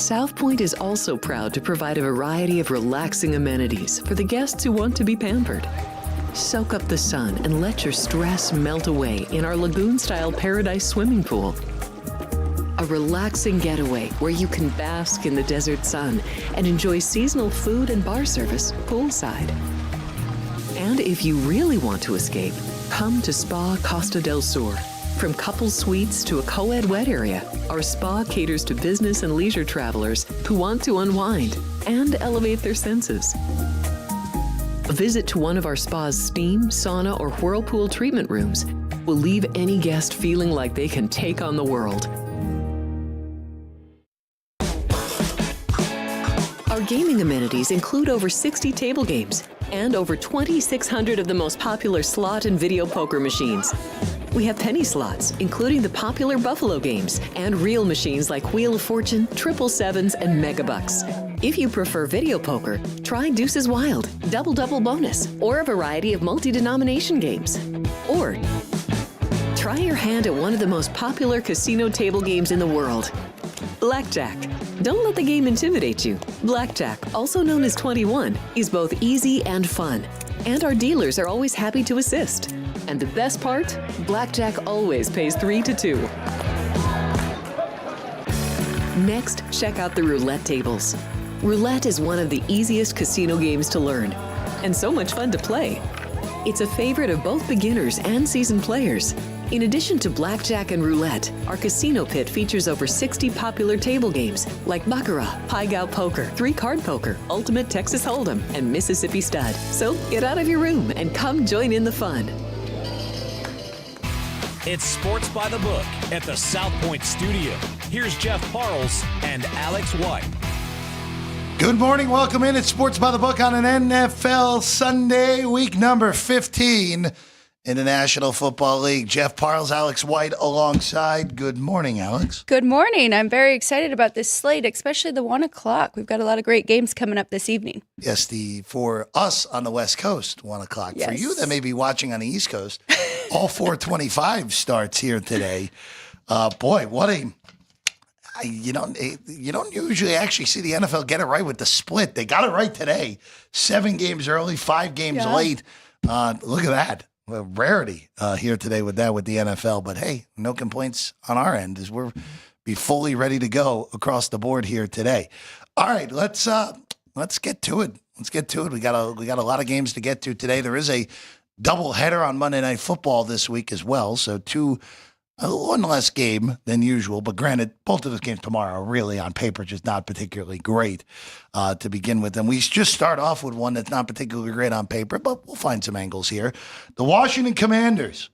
South Point is also proud to provide a variety of relaxing amenities for the guests who want to be pampered. Soak up the sun and let your stress melt away in our lagoon-style paradise swimming pool. A relaxing getaway where you can bask in the desert sun and enjoy seasonal food and bar service poolside. And if you really want to escape, come to Spa Costa del Sur. From couple suites to a co-ed wet area, our spa caters to business and leisure travelers who want to unwind and elevate their senses. A visit to one of our spa's steam, sauna, or whirlpool treatment rooms will leave any guest feeling like they can take on the world. Our gaming amenities include over 60 table games and over 2,600 of the most popular slot and video poker machines. We have penny slots, including the popular Buffalo games, and real machines like Wheel of Fortune, Triple Sevens, and Megabucks. If you prefer video poker, try Deuces Wild, Double Double Bonus, or a variety of multi-denomination games. Or try your hand at one of the most popular casino table games in the world, Blackjack. Don't let the game intimidate you. Blackjack, also known as 21, is both easy and fun. And our dealers are always happy to assist. And the best part? Blackjack always pays 3 to 2. Next, check out the roulette tables. Roulette is one of the easiest casino games to learn, and so much fun to play. It's a favorite of both beginners and seasoned players. In addition to blackjack and roulette, our casino pit features over 60 popular table games like Baccarat, Pai Gow Poker, 3-Card Poker, Ultimate Texas Hold'em, and Mississippi Stud. So get out of your room and come join in the fun. It's Sports by the Book at the South Point Studio. Here's Jeff Parles and Alex White. Good morning. Welcome in. It's Sports by the Book on an NFL Sunday, week number 15 in the National Football League. Jeff Parles, Alex White alongside. Good morning, Alex. Good morning. I'm very excited about this slate, especially the 1 o'clock. We've got a lot of great games coming up this evening. Yes, for us on the West Coast, 1 o'clock. Yes. For you that may be watching on the East Coast, all 425 starts here today. Boy, what a... You don't usually actually see the NFL get it right with the split. They got it right today. 7 games early, 5 games late. Look at that. A rarity here today with the NFL. But hey, no complaints on our end as we're be fully ready to go across the board here today. All right, let's get to it. Let's get to it. We got a lot of games to get to today. There is a doubleheader on Monday Night Football this week as well. So one less game than usual, but granted, both of those games tomorrow are really on paper just not particularly great to begin with. And we just start off with one that's not particularly great on paper, but we'll find some angles here. The Washington Commanders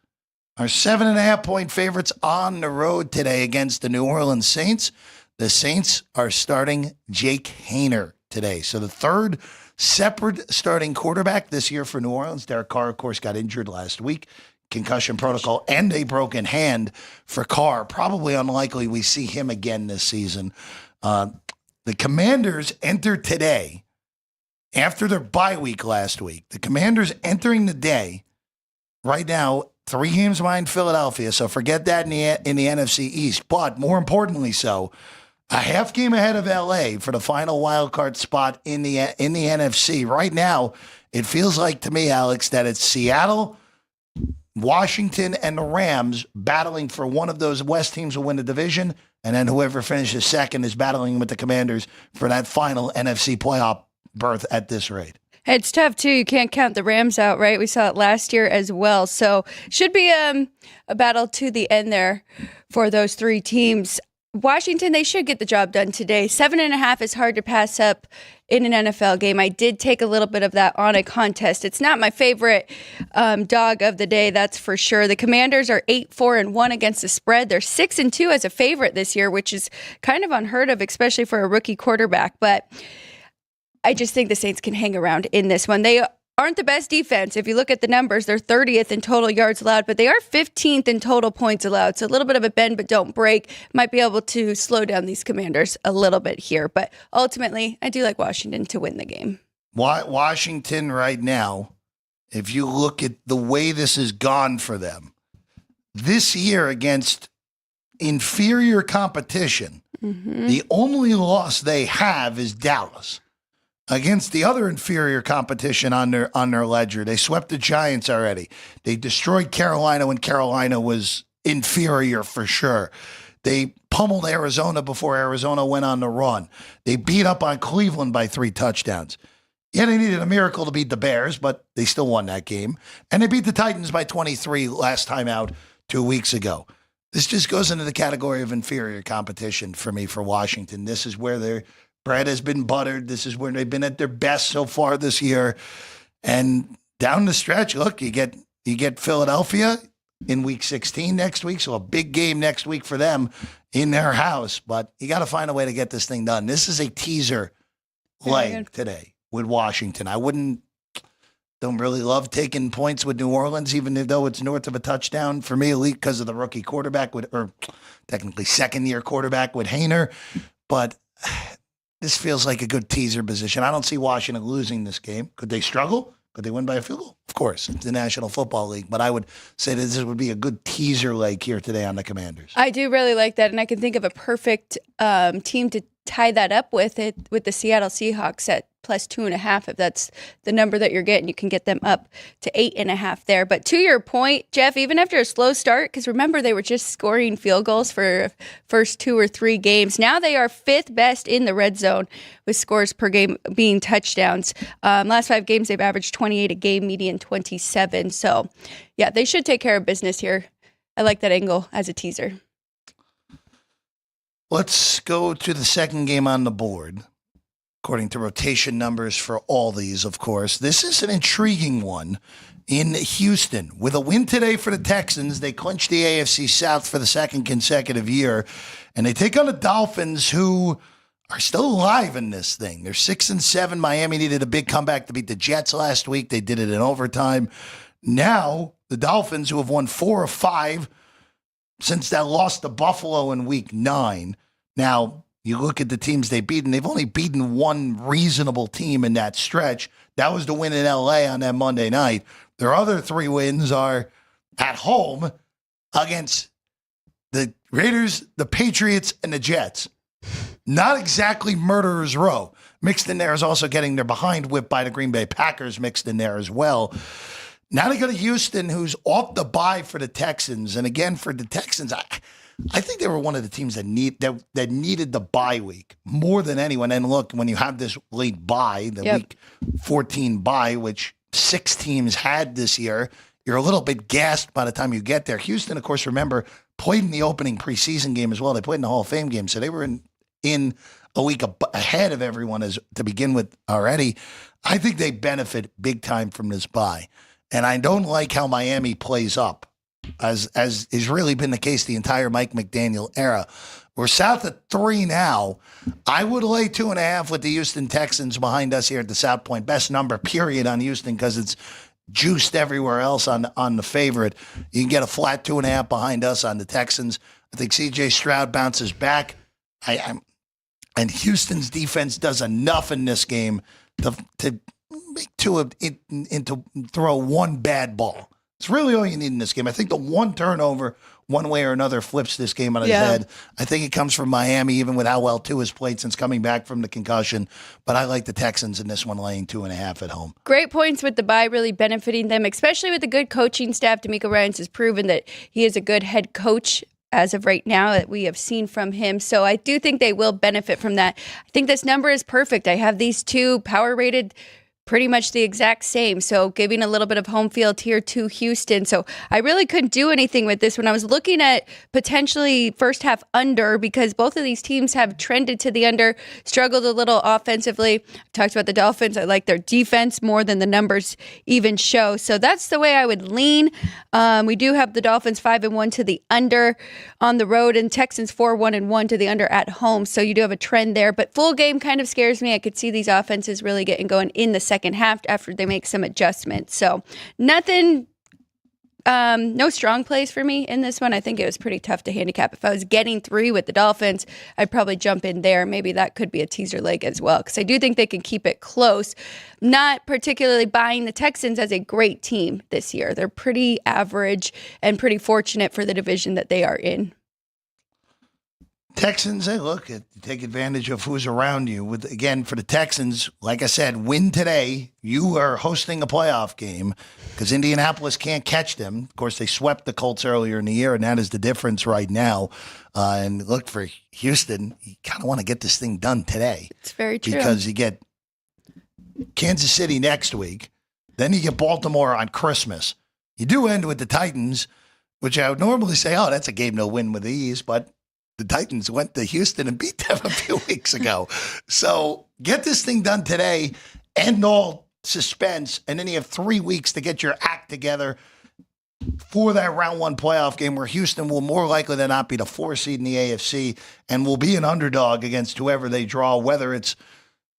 are 7.5-point favorites on the road today against the New Orleans Saints. The Saints are starting Jake Haener today. So the third separate starting quarterback this year for New Orleans. Derek Carr, of course, got injured last week. Concussion protocol and a broken hand for Carr. Probably unlikely we see him again this season. The Commanders enter today after their bye week last week. The Commanders entering the day right now, 3 games behind Philadelphia. So forget that in the NFC East. But more importantly so, a half game ahead of LA for the final wild card spot in the NFC. Right now, it feels like to me, Alex, that it's Seattle, Washington, and the Rams battling for one of those West teams will win the division, and then whoever finishes second is battling with the Commanders for that final NFC playoff berth at this rate. It's tough, too. You can't count the Rams out, right? We saw it last year as well. So should be a battle to the end there for those 3 teams. Washington, they should get the job done today. 7.5 is hard to pass up in an NFL game. I did take a little bit of that on a contest. It's not my favorite dog of the day, that's for sure. The Commanders are 8-4-1 against the spread. They're 6-2 as a favorite this year, which is kind of unheard of, especially for a rookie quarterback. But I just think the Saints can hang around in this one. They aren't the best defense. If you look at the numbers, they're 30th in total yards allowed, but they are 15th in total points allowed. So a little bit of a bend, but don't break. Might be able to slow down these Commanders a little bit here. But ultimately, I do like Washington to win the game. Washington right now, if you look at the way this has gone for them, this year against inferior competition, The only loss they have is Dallas against the other inferior competition on their ledger. They swept the Giants already. They destroyed Carolina when Carolina was inferior for sure. They pummeled Arizona before Arizona went on the run. They beat up on Cleveland by 3 touchdowns. Yeah, they needed a miracle to beat the Bears, but they still won that game. And they beat the Titans by 23 last time out 2 weeks ago. This just goes into the category of inferior competition for me for Washington. This is where their bread has been buttered. This is where they've been at their best so far this year. And down the stretch, look, you get Philadelphia in week 16 next week, so a big game next week for them in their house. But you got to find a way to get this thing done. This is a teaser leg today with Washington. Don't really love taking points with New Orleans, even though it's north of a touchdown for me, elite because of the rookie quarterback or technically second-year quarterback with Haener. But this feels like a good teaser position. I don't see Washington losing this game. Could they struggle? Could they win by a field goal? Of course, it's the National Football League. But I would say that this would be a good teaser leg here today on the Commanders. I do really like that, and I can think of a perfect team to tie that up with the Seattle Seahawks at plus 2.5. If that's the number that you're getting, you can get them up to 8.5 there. But to your point, Jeff, even after a slow start, because remember they were just scoring field goals for first 2 or 3 games. Now they are 5th best in the red zone with scores per game being touchdowns. Last 5 games they've averaged 28 a game, median 27. So yeah, they should take care of business here. I like that angle as a teaser. Let's go to the second game on the board. According to rotation numbers for all these, of course. This is an intriguing one in Houston. With a win today for the Texans, they clinched the AFC South for the 2nd consecutive year. And they take on the Dolphins, who are still alive in this thing. They're 6-7. Miami needed a big comeback to beat the Jets last week. They did it in overtime. Now, the Dolphins, who have won 4 of 5 since that loss to Buffalo in week 9. Now, you look at the teams they've beaten, they've only beaten one reasonable team in that stretch. That was the win in L.A. on that Monday night. Their other 3 wins are at home against the Raiders, the Patriots, and the Jets. Not exactly murderer's row. Mixed in there is also getting their behind whipped by the Green Bay Packers mixed in there as well. Now they go to Houston, who's off the bye for the Texans. And again, for the Texans, I think they were one of the teams that needed the bye week more than anyone. And look, when you have this late bye, the week 14 bye, which 6 teams had this year, you're a little bit gassed by the time you get there. Houston, of course, remember, played in the opening preseason game as well. They played in the Hall of Fame game. So they were in a week ahead of everyone to begin with already. I think they benefit big time from this bye. And I don't like how Miami plays up, as has really been the case the entire Mike McDaniel era. We're south of 3 now. I would lay 2.5 with the Houston Texans behind us here at the South Point. Best number, period, on Houston because it's juiced everywhere else on the favorite. You can get a flat 2.5 behind us on the Texans. I think C.J. Stroud bounces back. And Houston's defense does enough in this game to make to throw one bad ball. It's really all you need in this game. I think the one turnover, one way or another, flips this game on its head. I think it comes from Miami, even with how well Tua has played since coming back from the concussion. But I like the Texans in this one, laying 2.5 at home. Great points with the bye, really benefiting them, especially with the good coaching staff. D'Amico Ryans has proven that he is a good head coach as of right now that we have seen from him. So I do think they will benefit from that. I think this number is perfect. I have these 2 power rated pretty much the exact same. So giving a little bit of home field here to Houston. So I really couldn't do anything with this when I was looking at potentially first half under, because both of these teams have trended to the under, struggled a little offensively. I talked about the Dolphins. I like their defense more than the numbers even show. So that's the way I would lean. We do have the Dolphins 5-1 to the under on the road, and Texans 4-1-1 to the under at home. So you do have a trend there, but full game kind of scares me. I could see these offenses really getting going in the second half after they make some adjustments. So nothing, no strong plays for me in this one. I think it was pretty tough to handicap. If I was getting 3 with the Dolphins, I'd probably jump in there. Maybe that could be a teaser leg as well, because I do think they can keep it close. Not particularly buying the Texans as a great team this year. They're pretty average and pretty fortunate for the division that they are in. Texans, hey, look, take advantage of who's around you. Again, for the Texans, like I said, win today. You are hosting a playoff game because Indianapolis can't catch them. Of course, they swept the Colts earlier in the year, and that is the difference right now. And look, for Houston, you kind of want to get this thing done today. It's very true. Because you get Kansas City next week, then you get Baltimore on Christmas. You do end with the Titans, which I would normally say, oh, that's a game no win with ease, but the Titans went to Houston and beat them a few weeks ago. So get this thing done today, end all suspense, and then you have 3 weeks to get your act together for that round one playoff game where Houston will more likely than not be the 4 seed in the AFC and will be an underdog against whoever they draw, whether it's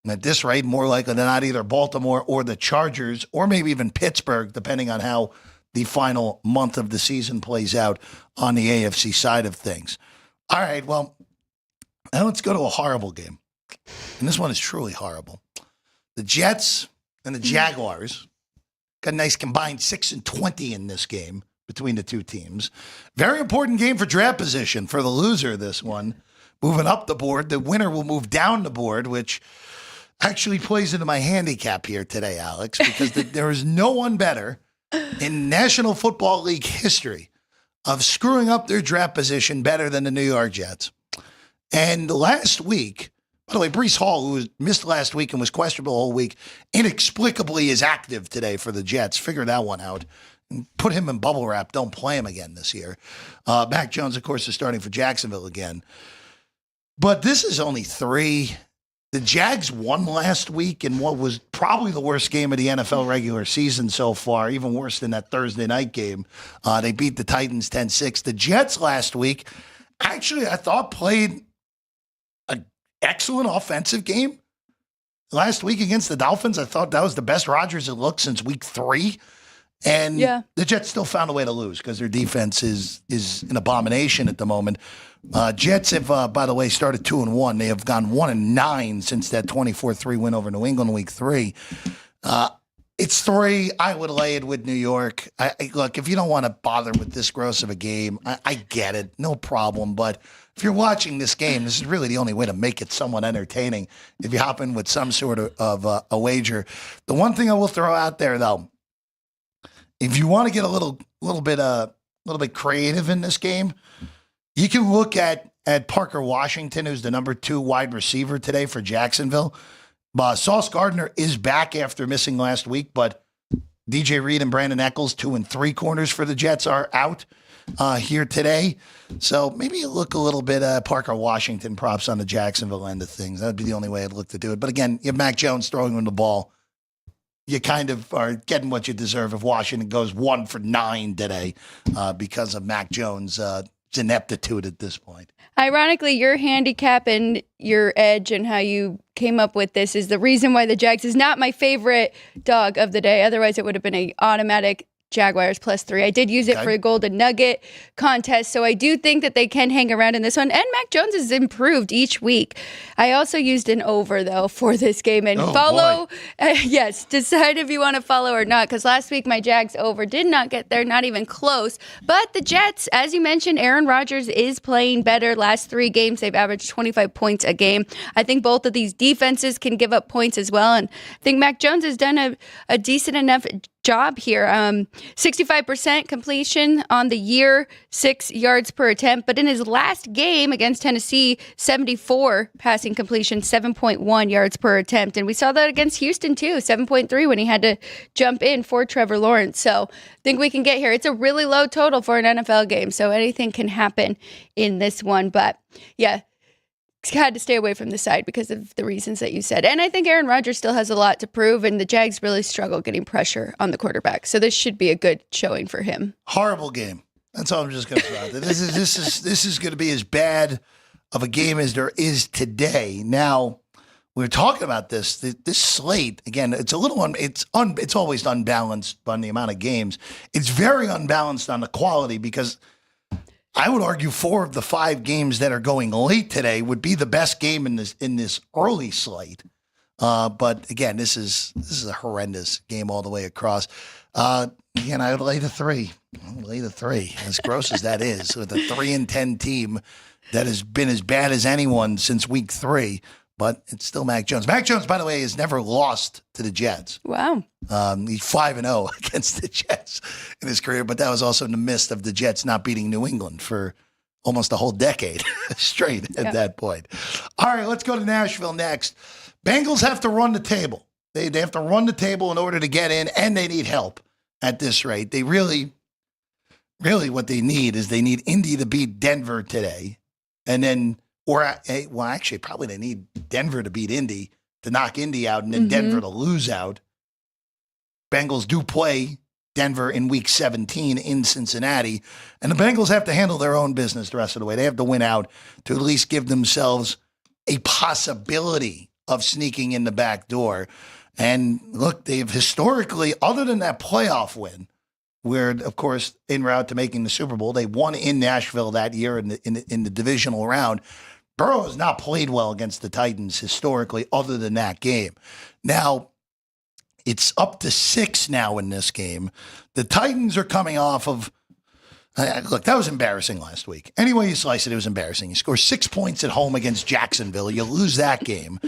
at this rate more likely than not either Baltimore or the Chargers or maybe even Pittsburgh, depending on how the final month of the season plays out on the AFC side of things. All right, well, now let's go to a horrible game. And this one is truly horrible. The Jets and the Jaguars got a nice combined 6-20 in this game between the two teams. Very important game for draft position for the loser, this one. Moving up the board. The winner will move down the board, which actually plays into my handicap here today, Alex, because there is no one better in National Football League history of screwing up their draft position better than the New York Jets. And last week, by the way, Breece Hall, who missed last week and was questionable all week, inexplicably is active today for the Jets. Figure that one out. And put him in bubble wrap. Don't play him again this year. Mac Jones, of course, is starting for Jacksonville again. But this is only 3. The Jags won last week in what was probably the worst game of the NFL regular season so far, even worse than that Thursday night game. They beat the Titans 10-6. The Jets last week, actually, I thought played an excellent offensive game. Last week against the Dolphins, I thought that was the best Rodgers had looked since week 3. And the Jets still found a way to lose because their defense is an abomination at the moment. Jets have, by the way, started 2-1. They have gone 1-9 since that 24-3 win over New England week 3. It's 3. I would lay it with New York. Look, if you don't want to bother with this gross of a game, I get it. No problem. But if you're watching this game, this is really the only way to make it somewhat entertaining if you hop in with some sort of a wager. The one thing I will throw out there, though, if you want to get a little bit creative in this game, you can look at Parker Washington, who's the number 2 wide receiver today for Jacksonville. Sauce Gardner is back after missing last week, but DJ Reed and Brandon Eccles, 2 and 3 corners for the Jets, are out here today. So maybe you look a little bit at Parker Washington props on the Jacksonville end of things. That'd be the only way I'd look to do it. But again, you have Mac Jones throwing him the ball. You kind of are getting what you deserve if Washington goes 1 for 9 today because of Mac Jones' ineptitude at this point. Ironically, your handicap and your edge and how you came up with this is the reason why the Jags is not my favorite dog of the day. Otherwise, it would have been an automatic Jaguars +3. I did use it for a Golden Nugget contest, so I do think that they can hang around in this one. And Mac Jones has improved each week. I also used an over, though, for this game. And yes, decide if you want to follow or not, because last week my Jags over did not get there, not even close. But the Jets, as you mentioned, Aaron Rodgers is playing better. Last 3 games, they've averaged 25 points a game. I think both of these defenses can give up points as well. And I think Mac Jones has done a decent enough job here. 65% completion on the year, 6 yards per attempt. But in his last game against Tennessee, 74 passing completion, 7.1 yards per attempt. And we saw that against Houston too, 7.3 when he had to jump in for Trevor Lawrence. So I think we can get here. It's a really low total for an NFL game, so anything can happen in this one. But yeah, had to stay away from the side because of the reasons that you said. And I think Aaron Rodgers still has a lot to prove, and the Jags really struggle getting pressure on the quarterback. So this should be a good showing for him. Horrible game. That's all I'm just going to throw out there. This is going to be as bad of a game as there is today. Now, we were talking about this slate again. It's a little it's always unbalanced on the amount of games. It's very unbalanced on the quality because I would argue 4 of the 5 games that are going late today would be the best game in this early slate. But again, this is a horrendous game all the way across. Again, I would lay the 3. I would lay the 3. As gross as that is, with a 3-10 team that has been as bad as anyone since week 3, but it's still Mac Jones. Mac Jones, by the way, has never lost to the Jets. Wow. He's 5-0 against the Jets in his career, but that was also in the midst of the Jets not beating New England for almost a whole decade straight at that point. All right, let's go to Nashville next. Bengals have to run the table. They have to run the table in order to get in, and they need help at this rate. They really what they need is they need Indy to beat Denver today. And then, probably they need Denver to beat Indy to knock Indy out and then Denver to lose out. Bengals do play Denver in week 17 in Cincinnati. And the Bengals have to handle their own business the rest of the way. They have to win out to at least give themselves a possibility of sneaking in the back door. And look, they've historically, other than that playoff win, where, of course, en route to making the Super Bowl, they won in Nashville that year in the divisional round. Burrow has not played well against the Titans historically, other than that game. Now, it's up to 6 now in this game. The Titans are coming off of, look, that was embarrassing last week. Any way you slice it, it was embarrassing. You score 6 points at home against Jacksonville. You lose that game.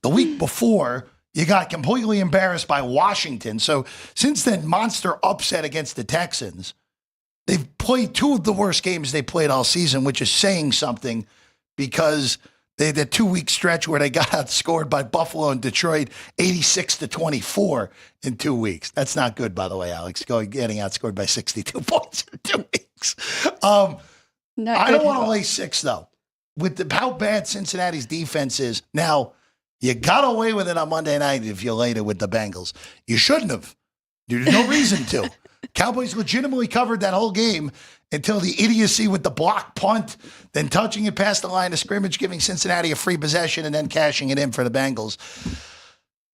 The week before, you got completely embarrassed by Washington. So since then, monster upset against the Texans. They've played 2 of the worst games they played all season, which is saying something because they had a 2-week stretch where they got outscored by Buffalo and Detroit 86-24 in 2 weeks. That's not good, by the way, Alex, getting outscored by 62 points in 2 weeks. I don't want to lay 6, though. With how bad Cincinnati's defense is. Now, you got away with it on Monday night if you laid it with the Bengals. You shouldn't have. There's no reason to. Cowboys legitimately covered that whole game until the idiocy with the block punt, then touching it past the line of scrimmage, giving Cincinnati a free possession, and then cashing it in for the Bengals.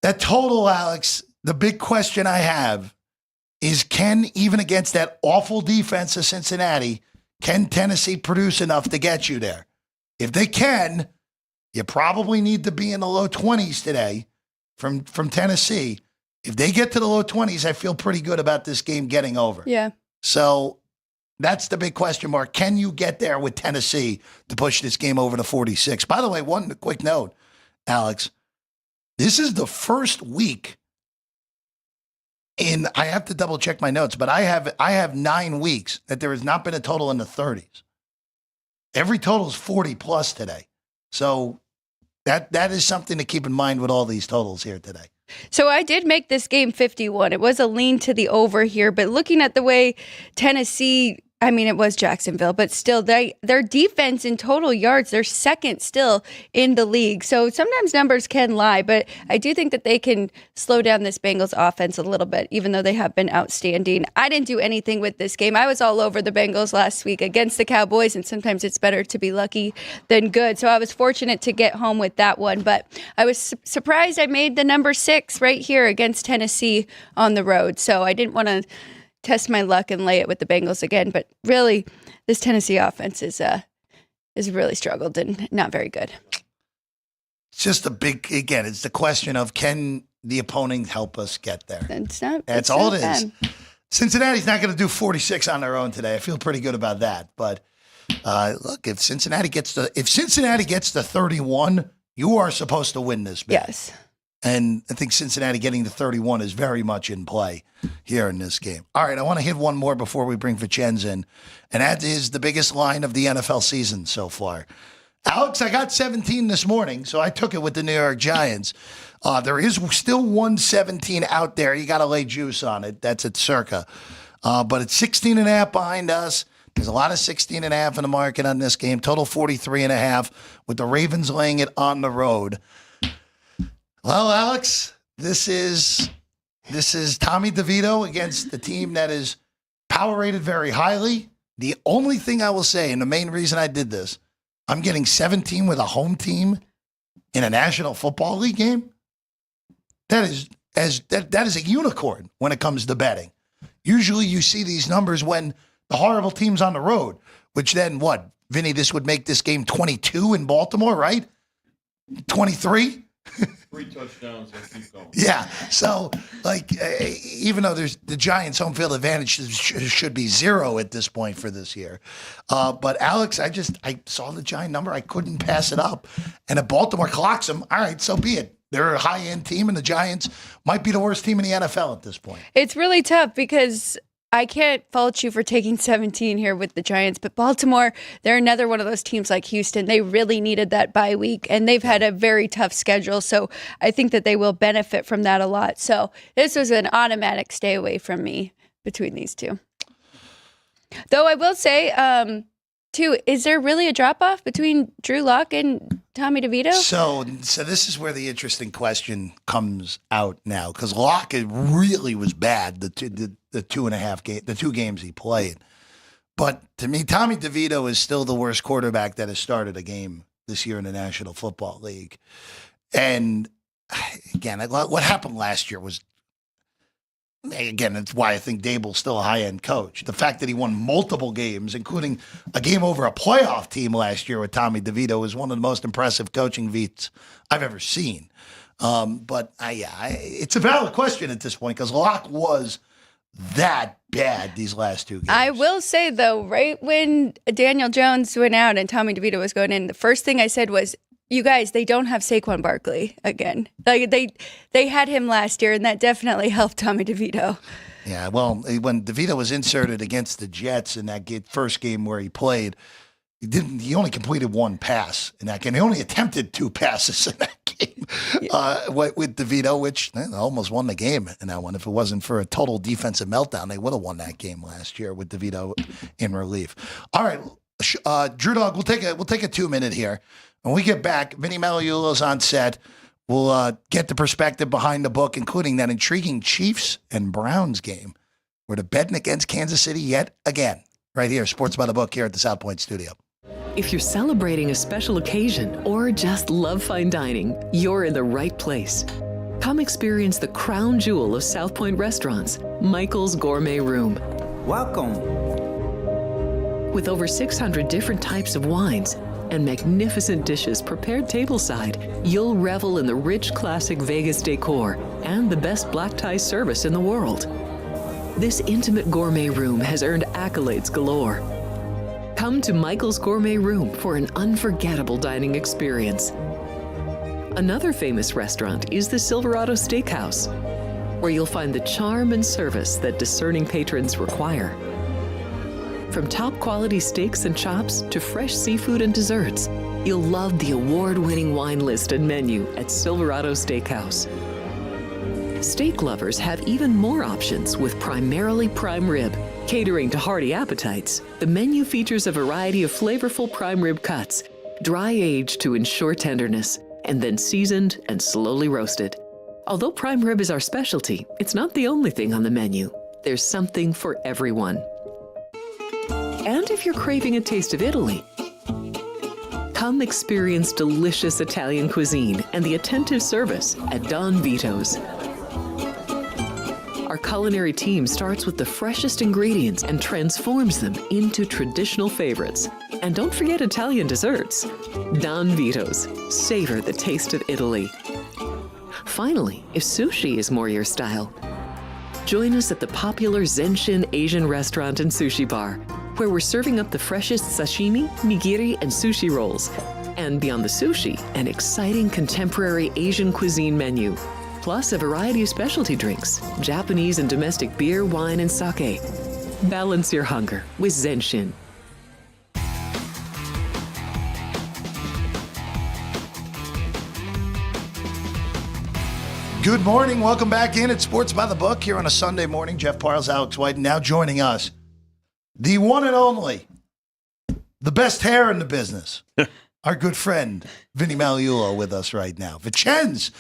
That total, Alex, the big question I have is even against that awful defense of Cincinnati, can Tennessee produce enough to get you there? If they can, you probably need to be in the low 20s today from Tennessee. If they get to the low 20s, I feel pretty good about this game getting over. Yeah. So that's the big question mark. Can you get there with Tennessee to push this game over to 46? By the way, one quick note, Alex. This is the first week I have to double check my notes, but I have 9 weeks that there has not been a total in the 30s. Every total is 40 plus today. So that is something to keep in mind with all these totals here today. So I did make this game 51. It was a lean to the over here, but looking at the way Tennessee, I mean, it was Jacksonville, but still their defense in total yards, they're second still in the league. So sometimes numbers can lie, but I do think that they can slow down this Bengals offense a little bit, even though they have been outstanding. I didn't do anything with this game. I was all over the Bengals last week against the Cowboys, and sometimes it's better to be lucky than good. So I was fortunate to get home with that one, but I was surprised I made the number 6 right here against Tennessee on the road. So I didn't want to test my luck and lay it with the Bengals again. But really, this Tennessee offense is really struggled and not very good. It's just it's the question of, can the opponent help us get there? That's all it is. Cincinnati's not going to do 46 on their own today. I feel pretty good about that. But look, if Cincinnati gets to 31, you are supposed to win this game. Yes. And I think Cincinnati getting to 31 is very much in play here in this game. All right, I want to hit one more before we bring Vincenz in, and that is the biggest line of the NFL season so far. Alex, I got 17 this morning, so I took it with the New York Giants. There is still 117 out there. You got to lay juice on it. That's at Circa. But it's 16.5 behind us. There's a lot of 16.5 in the market on this game. Total 43.5 with the Ravens laying it on the road. Well, Alex, this is Tommy DeVito against the team that is power rated very highly. The only thing I will say, and the main reason I did this, I'm getting 17 with a home team in a National Football League game. That is a unicorn when it comes to betting. Usually you see these numbers when the horrible team's on the road, which then what? Vinny, this would make this game 22 in Baltimore, right? 23? 3 touchdowns and keep going. Yeah. So, like, even though there's the Giants' home field advantage should be 0 at this point for this year. But Alex, I saw the Giant number. I couldn't pass it up. And if Baltimore clocks them, all right, so be it. They're a high-end team, and the Giants might be the worst team in the NFL at this point. It's really tough because I can't fault you for taking 17 here with the Giants, but Baltimore, they're another one of those teams like Houston. They really needed that bye week, and they've had a very tough schedule, so I think that they will benefit from that a lot. So this was an automatic stay away from me between these two. Though I will say, too, is there really a drop-off between Drew Lock and Tommy DeVito? So this is where the interesting question comes out now, because Locke really was bad the 2 games he played. But to me, Tommy DeVito is still the worst quarterback that has started a game this year in the National Football League. And again, what happened last year was, again, that's why I think Dable's still a high-end coach. The fact that he won multiple games, including a game over a playoff team last year with Tommy DeVito, is one of the most impressive coaching feats I've ever seen. But it's a valid question at this point because Locke was that bad these last 2 games. I will say, though, right when Daniel Jones went out and Tommy DeVito was going in, the first thing I said was, you guys, they don't have Saquon Barkley again. Like they had him last year, and that definitely helped Tommy DeVito. Yeah, well, when DeVito was inserted against the Jets in that first game where he played, he only completed 1 pass in that game. He only attempted 2 passes in that game with DeVito, which almost won the game in that one. If it wasn't for a total defensive meltdown, they would have won that game last year with DeVito in relief. All right, Drew Dog, we'll take a 2-minute here. When we get back, Vinny Magliulo's on set. We'll get the perspective behind the book, including that intriguing Chiefs and Browns game. We're betting against Kansas City yet again. Right here, Sports by the Book here at the South Point Studio. If you're celebrating a special occasion or just love fine dining, you're in the right place. Come experience the crown jewel of South Point restaurants, Michael's Gourmet Room. Welcome. With over 600 different types of wines and magnificent dishes prepared tableside, you'll revel in the rich classic Vegas decor and the best black tie service in the world. This intimate gourmet room has earned accolades galore. Come to Michael's Gourmet Room for an unforgettable dining experience. Another famous restaurant is the Silverado Steakhouse, where you'll find the charm and service that discerning patrons require. From top quality steaks and chops to fresh seafood and desserts, you'll love the award-winning wine list and menu at Silverado Steakhouse. Steak lovers have even more options with primarily prime rib. Catering to hearty appetites, the menu features a variety of flavorful prime rib cuts, dry-aged to ensure tenderness, and then seasoned and slowly roasted. Although prime rib is our specialty, it's not the only thing on the menu. There's something for everyone. And if you're craving a taste of Italy, come experience delicious Italian cuisine and the attentive service at Don Vito's. Our culinary team starts with the freshest ingredients and transforms them into traditional favorites. And don't forget Italian desserts. Don Vito's. Savor the taste of Italy. Finally, if sushi is more your style, join us at the popular Zenshin Asian restaurant and sushi bar, where we're serving up the freshest sashimi, nigiri, and sushi rolls. And beyond the sushi, an exciting contemporary Asian cuisine menu, plus a variety of specialty drinks, Japanese and domestic beer, wine, and sake. Balance your hunger with Zenshin. Good morning. Welcome back in at Sports by the Book here on a Sunday morning. Jeff Parles, Alex White, now joining us. The one and only, the best hair in the business, our good friend, Vinny Magliulo, with us right now. Vincenz,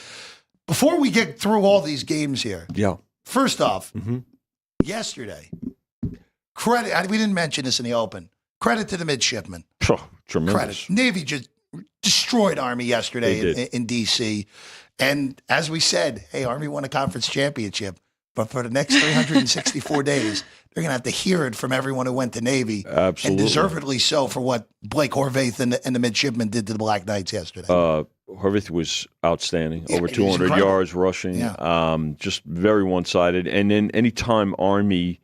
before we get through all these games here, first off, yesterday, credit, we didn't mention this in the open, credit to the midshipmen. Tremendous. Credit. Navy just destroyed Army yesterday in D.C., and as we said, hey, Army won a conference championship. but for the next 364 days, they're going to have to hear it from everyone who went to Navy. Absolutely. And deservedly so for what Blake Horvath and the midshipmen did to the Black Knights yesterday. Horvath was outstanding, Yeah, over he was 200 incredible. yards rushing, Yeah. just very one-sided. And then anytime Army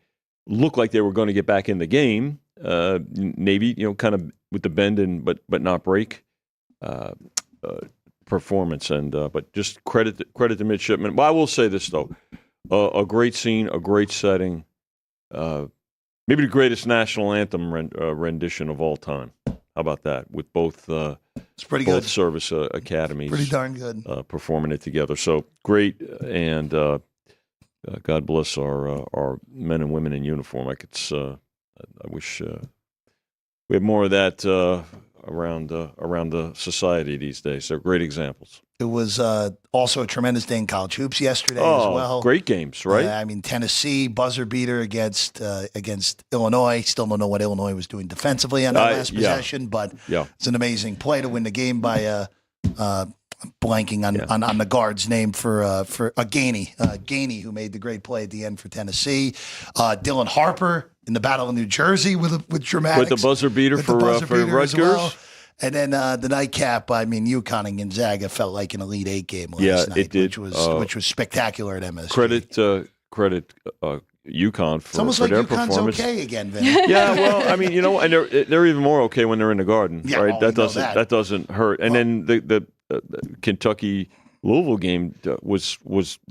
looked like they were going to get back in the game, Navy, kind of with the bend and but not break performance. And but just credit the midshipmen. Well, I will say this though, a great scene, a great setting, maybe the greatest national anthem rendition of all time. How about that? With both It's pretty both good. service academies Pretty darn good. performing it together. So great, and God bless our men and women in uniform. I wish we had more of that around the society these days. They're great examples. It was also a tremendous day in college hoops yesterday as well. Great games, right? I mean, Tennessee buzzer beater against Illinois. Still don't know what Illinois was doing defensively on that last possession, but it's an amazing play to win the game by blanking on the guard's name for Gainey, who made the great play at the end for Tennessee. Dylan Harper in the Battle of New Jersey with dramatics. With the buzzer beater for Rutgers. Well. And then the nightcap, I mean, UConn and Gonzaga felt like an Elite Eight game last night, it did. Which was spectacular at MSG. Credit UConn for, it's almost for like their UConn's performance. okay again, Vinny. Yeah, well, I mean, and they're even more okay when they're in the Garden, Yeah, right? well, That doesn't hurt. And then the Kentucky Louisville game was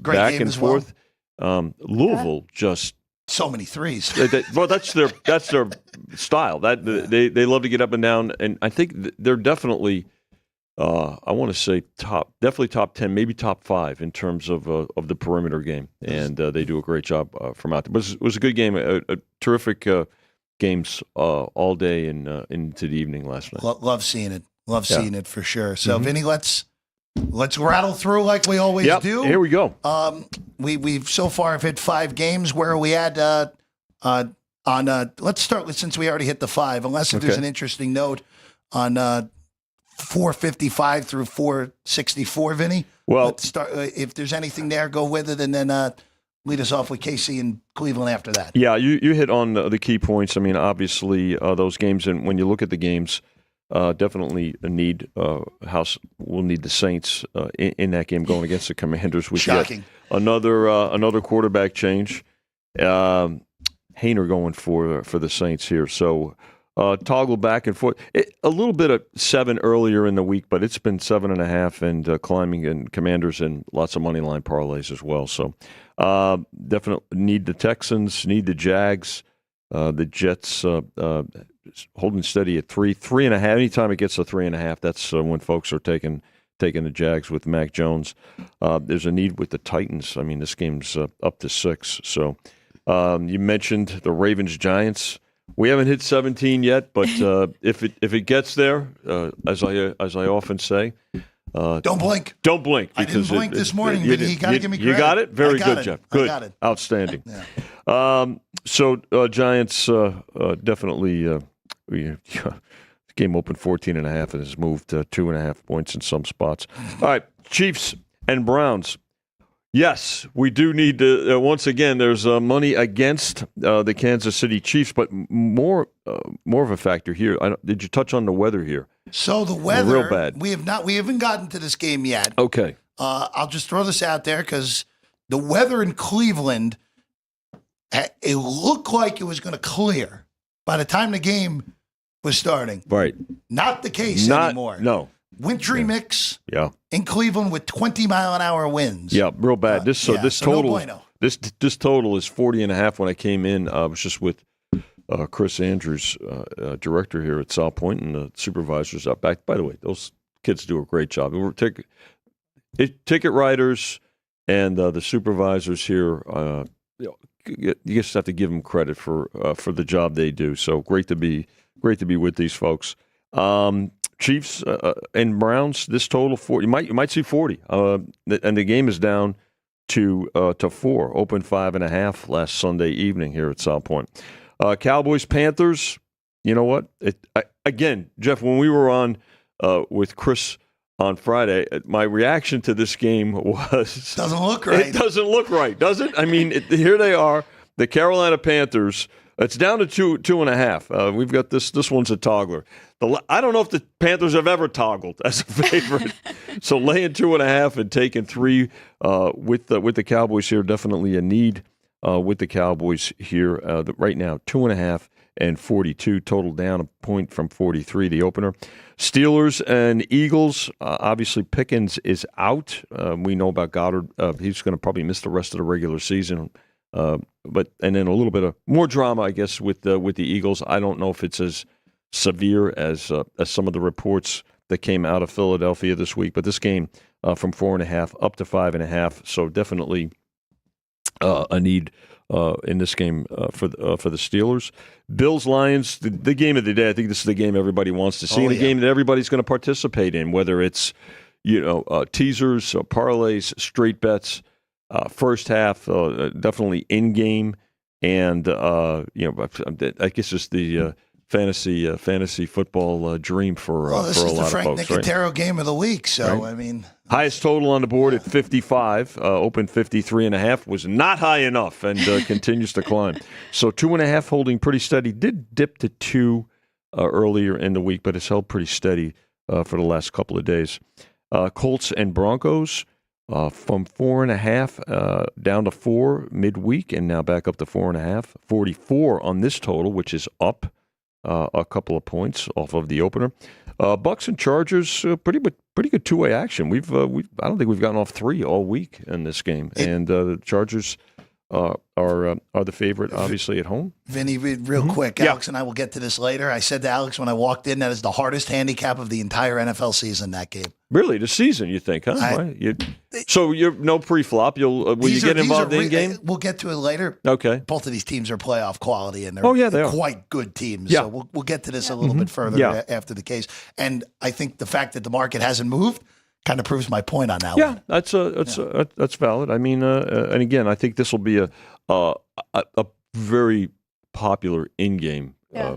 Great back game and as well. forth. Louisville just. So many threes. Well, that's their style. That they love to get up and down, and I think they're definitely, I want to say definitely top 10, maybe top 5 in terms of the perimeter game, and they do a great job from out there. But it was a good game, a terrific games all day and into the evening last night. Love seeing it. Seeing it for sure. So, Vinny, let's rattle through like we always do. Here we go. We've so far have hit 5 games. Where are we at let's start with, since we already hit the 5, unless if there's an interesting note on 455 through 464, Vinny. Well, let's start. If there's anything there, go with it, and then lead us off with KC and Cleveland after that. Yeah, you hit on the key points. I mean, obviously, those games, and when you look at the games, definitely need we'll need the Saints in that game going against the Commanders. We Shocking. get another quarterback change. Hayner going for the Saints here. So toggle back and forth. A little bit of 7 earlier in the week, but it's been 7.5 and climbing, and Commanders and lots of money line parlays as well. So definitely need the Texans, need the Jags, the Jets. Holding steady at 3.5. Anytime it gets to 3.5, that's when folks are taking the Jags with Mac Jones. There's a need with the Titans. I mean, this game's up to 6. So you mentioned the Ravens Giants. We haven't hit 17 yet, but if it gets there, as I often say, Don't blink. Don't blink. I didn't blink this morning, Vinny. You got to give me credit. You got it? Very got good, it. Jeff. I Good. got it. Outstanding. Yeah. So Giants definitely the game opened 14.5 and has moved 2.5 points in some spots. All right, Chiefs and Browns. Yes, we do need to. Once again, there's money against the Kansas City Chiefs, but more of a factor here. Did you touch on the weather here? So the weather, real bad. We haven't gotten to this game yet. Okay. I'll just throw this out there because the weather in Cleveland, it looked like it was going to clear by the time the game was starting. Right. Not the case anymore. No. Wintry mix. Yeah. In Cleveland with 20-mile-an-hour winds. Yeah, real bad. This no total. bueno. This total is 40.5. When I came in, I was just with Chris Andrews, director here at South Point, and the supervisors out back. By the way, those kids do a great job. We're ticket writers and the supervisors here. You just have to give them credit for the job they do. So great to be with these folks. Chiefs and Browns. This total 40. You might see 40. And the game is down to 4. Open 5.5 last Sunday evening here at South Point. Cowboys Panthers. You know what? Again, Jeff, when we were on with Chris on Friday, my reaction to this game was... Doesn't look right. It doesn't look right, does it? I mean, here they are, the Carolina Panthers. It's down to 2.5. We've got this one's a toggler. I don't know if the Panthers have ever toggled as a favorite. So laying 2.5 and taking 3 with the Cowboys here, definitely a need with the Cowboys here. Right now, 2.5 and 42, total down a point from 43, the opener. Steelers and Eagles, obviously Pickens is out. We know about Goddard. He's going to probably miss the rest of the regular season. And then a little bit of more drama, I guess, with the Eagles. I don't know if it's as severe as some of the reports that came out of Philadelphia this week. But this game from 4.5 up to 5.5, so definitely a need in this game for the Steelers. Bills Lions, the game of the day. I think this is the game everybody wants to see, and a game that everybody's going to participate in, whether it's teasers, parlays, straight bets. First half, definitely in game, and I guess it's the fantasy football dream for a lot of folks. This is the Frank Nicotero game of the week. So right? I mean, highest total on the board at 55, open 53.5 was not high enough, and continues to climb. So 2.5 holding pretty steady. Did dip to 2 earlier in the week, but it's held pretty steady for the last couple of days. Colts and Broncos. From 4.5 down to 4 midweek, and now back up to 4.5. 44 on this total, which is up a couple of points off of the opener. Bucks and Chargers, pretty good two-way action. I don't think we've gotten off 3 all week in this game, and the Chargers are the favorite, obviously, at home. Vinny, real quick, Alex and I will get to this later. I said to Alex when I walked in, that is the hardest handicap of the entire NFL season, that game. Really? The season, you think, huh? So you're no pre-flop. Will you get involved in game? We'll get to it later. Okay. Both of these teams are playoff quality, and they're quite good teams. Yeah. So we'll get to this a little bit further after the case. And I think the fact that the market hasn't moved kind of proves my point on that one. Yeah, that's valid. I mean, and again, I think this will be a very popular in-game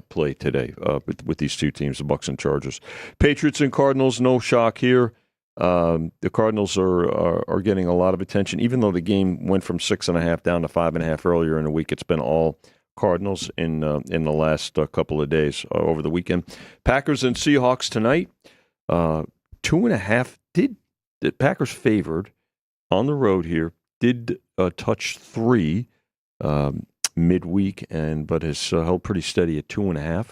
play today with these two teams, the Bucs and Chargers. Patriots and Cardinals, no shock here. The Cardinals are getting a lot of attention, even though the game went from 6.5 down to 5.5 earlier in the week. It's been all Cardinals in the last couple of days over the weekend. Packers and Seahawks tonight. 2.5 the Packers favored on the road here. Did touch 3 midweek, but has held pretty steady at 2.5.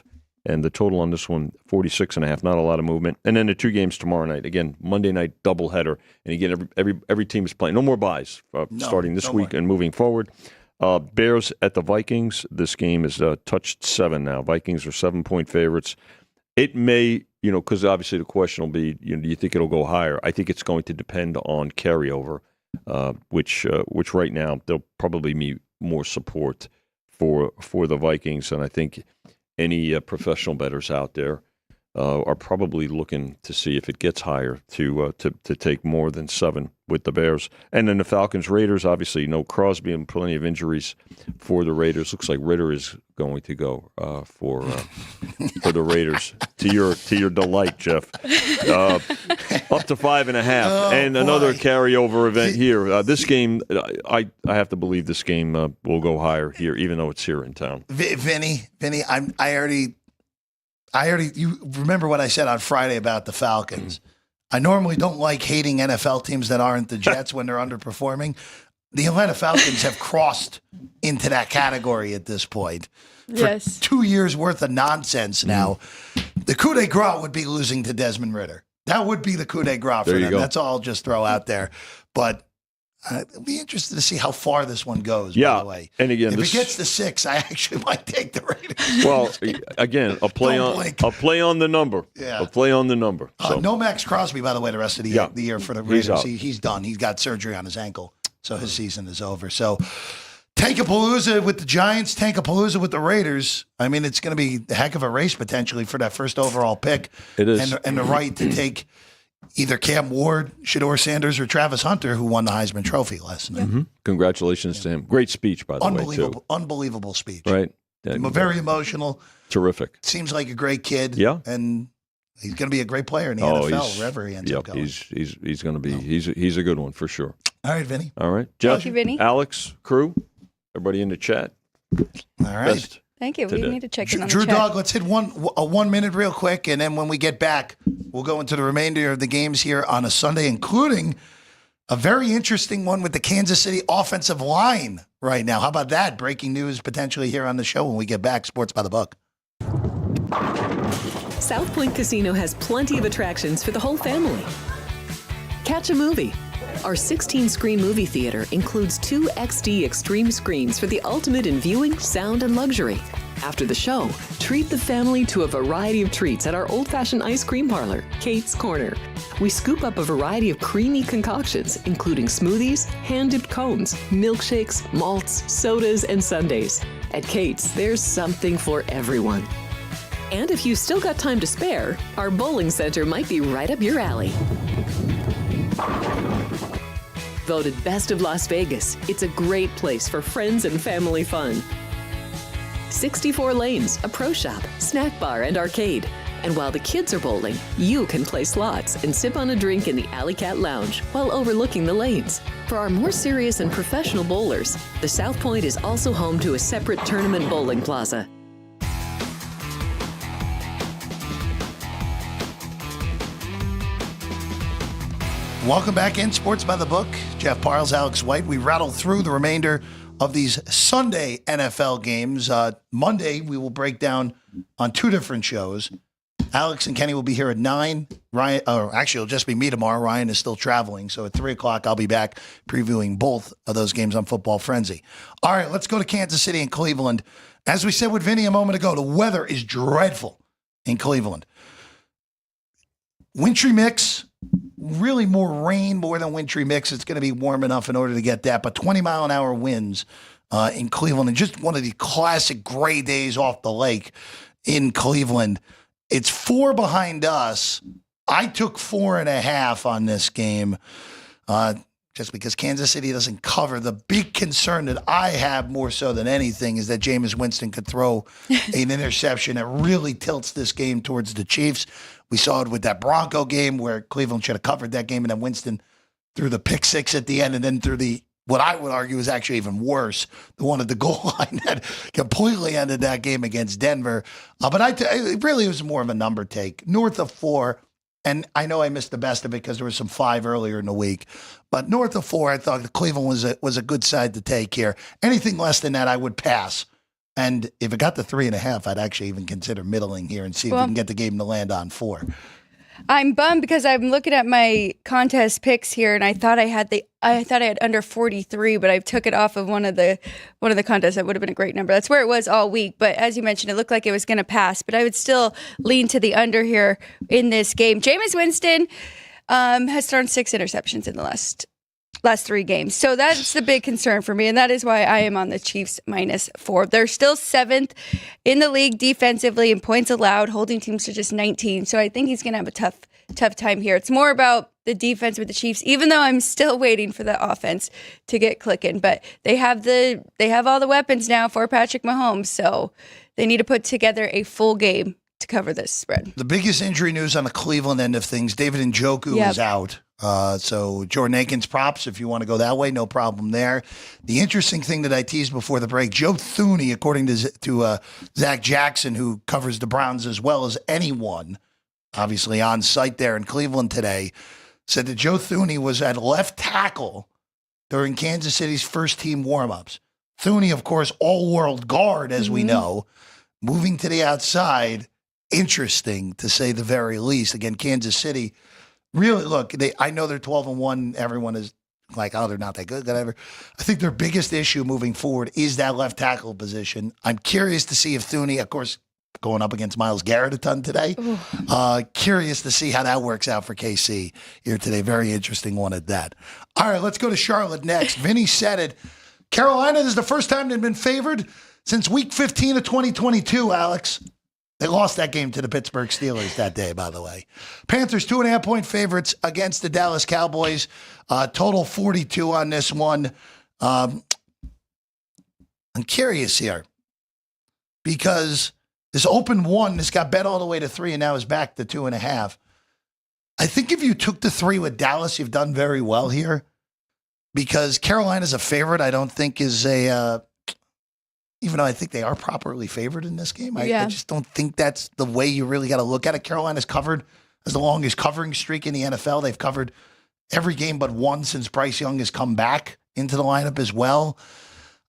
And the total on this one, 46.5. Not a lot of movement. And then the 2 games tomorrow night. Again, Monday night doubleheader. And again, every team is playing. No more buys starting this week and moving forward. Bears at the Vikings. This game is touched 7 now. Vikings are 7-point favorites. It may, because obviously the question will be, do you think it'll go higher? I think it's going to depend on carryover, which right now there'll probably be more support for the Vikings, and I think any professional bettors out there are probably looking to see if it gets higher to take more than 7 with the Bears. And then the Falcons Raiders, obviously no Crosby and plenty of injuries for the Raiders. Looks like Ritter is going to go for the Raiders. To your delight, Jeff. Up to 5.5, and another carryover event here. This game, I have to believe this game will go higher here, even though it's here in town. Vinny, I already. You remember what I said on Friday about the Falcons? I normally don't like hating NFL teams that aren't the Jets when they're underperforming. The Atlanta Falcons have crossed into that category at this point. For 2 years worth of nonsense now. The coup de grace would be losing to Desmond Ritter. That would be the coup de grace for them. That's all I'll just throw out there. But I'll be interested to see how far this one goes, by the way. And again, if it gets to 6, I actually might take the Raiders. Well, again, a play on the number. Yeah. A play on the number. So. No Max Crosby, by the way, the rest of the year for the Raiders. He's done. He's got surgery on his ankle, so his season is over. So Tankapalooza with the Giants, Tankapalooza with the Raiders. I mean, it's going to be a heck of a race potentially for that first overall pick. It is. And the right to take either Cam Ward, Shedeur Sanders, or Travis Hunter, who won the Heisman Trophy last night. Mm-hmm. Congratulations to him. Great speech, by the way, too. Unbelievable speech. Right. Very emotional. Terrific. Seems like a great kid. Yeah. And He's going to be a great player in the NFL, wherever he ends up going. He's going to be he's a good one for sure. All right, Vinny. All right, Jeff, Thank you, Vinny. Alex, crew, everybody in the chat. All right. Thank you. We need to check in on Drew the chat. Dog, let's hit a 1 minute real quick, and then when we get back, we'll go into the remainder of the games here on a Sunday, including a very interesting one with the Kansas City offensive line right now. How about that? Breaking news potentially here on the show when we get back. Sports by the Book. South Point Casino has plenty of attractions for the whole family. Catch a movie. Our 16-screen movie theater includes 2 XD Extreme screens for the ultimate in viewing, sound, and luxury. After the show, treat the family to a variety of treats at our old-fashioned ice cream parlor, Kate's Corner. We scoop up a variety of creamy concoctions, including smoothies, hand-dipped cones, milkshakes, malts, sodas, and sundaes. At Kate's, there's something for everyone. And if you've still got time to spare, our bowling center might be right up your alley. Voted Best of Las Vegas, it's a great place for friends and family fun. 64 lanes, a pro shop, snack bar, and arcade. And while the kids are bowling, you can play slots and sip on a drink in the Alley Cat Lounge while overlooking the lanes. For our more serious and professional bowlers, the South Point is also home to a separate tournament bowling plaza. Welcome back in Sports by the Book. Jeff Parles, Alex White. We rattle through the remainder of these Sunday NFL games. Monday, we will break down on 2 different shows. Alex and Kenny will be here at 9. Ryan, actually, it'll just be me tomorrow. Ryan is still traveling. So at 3 o'clock, I'll be back previewing both of those games on Football Frenzy. All right, let's go to Kansas City and Cleveland. As we said with Vinny a moment ago, the weather is dreadful in Cleveland. Wintry mix. Really more rain, more than wintry mix. It's going to be warm enough in order to get that. But 20-mile-an-hour winds in Cleveland, and just one of the classic gray days off the lake in Cleveland. It's 4 behind us. I took 4.5 on this game just because Kansas City doesn't cover. The big concern that I have more so than anything is that Jameis Winston could throw an interception that really tilts this game towards the Chiefs. We saw it with that Bronco game where Cleveland should have covered that game, and then Winston threw the pick six at the end, and then threw what I would argue is actually even worse, the one at the goal line that completely ended that game against Denver. But it really was more of a number take, north of 4. And I know I missed the best of it because there was some 5 earlier in the week. But north of 4, I thought the Cleveland was a good side to take here. Anything less than that, I would pass. And if it got to 3.5, I'd actually even consider middling here and see if we can get the game to land on 4. I'm bummed because I'm looking at my contest picks here, and I thought I had under 43, but I took it off of one of the contests. That would have been a great number. That's where it was all week. But as you mentioned, it looked like it was going to pass. But I would still lean to the under here in this game. Jameis Winston has thrown 6 interceptions in the last 3 games. So that's the big concern for me, and that is why I am on the Chiefs -4. They're still 7th in the league defensively in points allowed, holding teams to just 19. So I think he's going to have a tough time here. It's more about the defense with the Chiefs, even though I'm still waiting for the offense to get clicking. But they have all the weapons now for Patrick Mahomes, so they need to put together a full game to cover this spread. The biggest injury news on the Cleveland end of things, David Njoku is out. So Jordan Akins props, if you want to go that way, no problem there. The interesting thing that I teased before the break, Joe Thuney, according to Zach Jackson, who covers the Browns as well as anyone, obviously on site there in Cleveland today, said that Joe Thuney was at left tackle during Kansas City's first team warmups. Thuney, of course, all-world guard, as we know, moving to the outside. Interesting, to say the very least. Again, Kansas City, really, look, I know they're 12-1. Everyone is like, oh, they're not that good, whatever. I think their biggest issue moving forward is that left tackle position. I'm curious to see if Thuney, of course, going up against Myles Garrett a ton today. Curious to see how that works out for KC here today. Very interesting one at that. All right, let's go to Charlotte next. Vinny said it. Carolina, this is the first time they've been favored since week 15 of 2022, Alex. They lost that game to the Pittsburgh Steelers that day, by the way. Panthers 2.5-point favorites against the Dallas Cowboys. Total 42 on this one. I'm curious here because This opened 1. This got bet all the way to 3, and now is back to 2.5. I think if you took the 3 with Dallas, you've done very well here, because Carolina's a favorite. I don't think is even though I think they are properly favored in this game. I just don't think that's the way you really got to look at it. Carolina's covered as the longest covering streak in the NFL. They've covered every game but 1 since Bryce Young has come back into the lineup as well.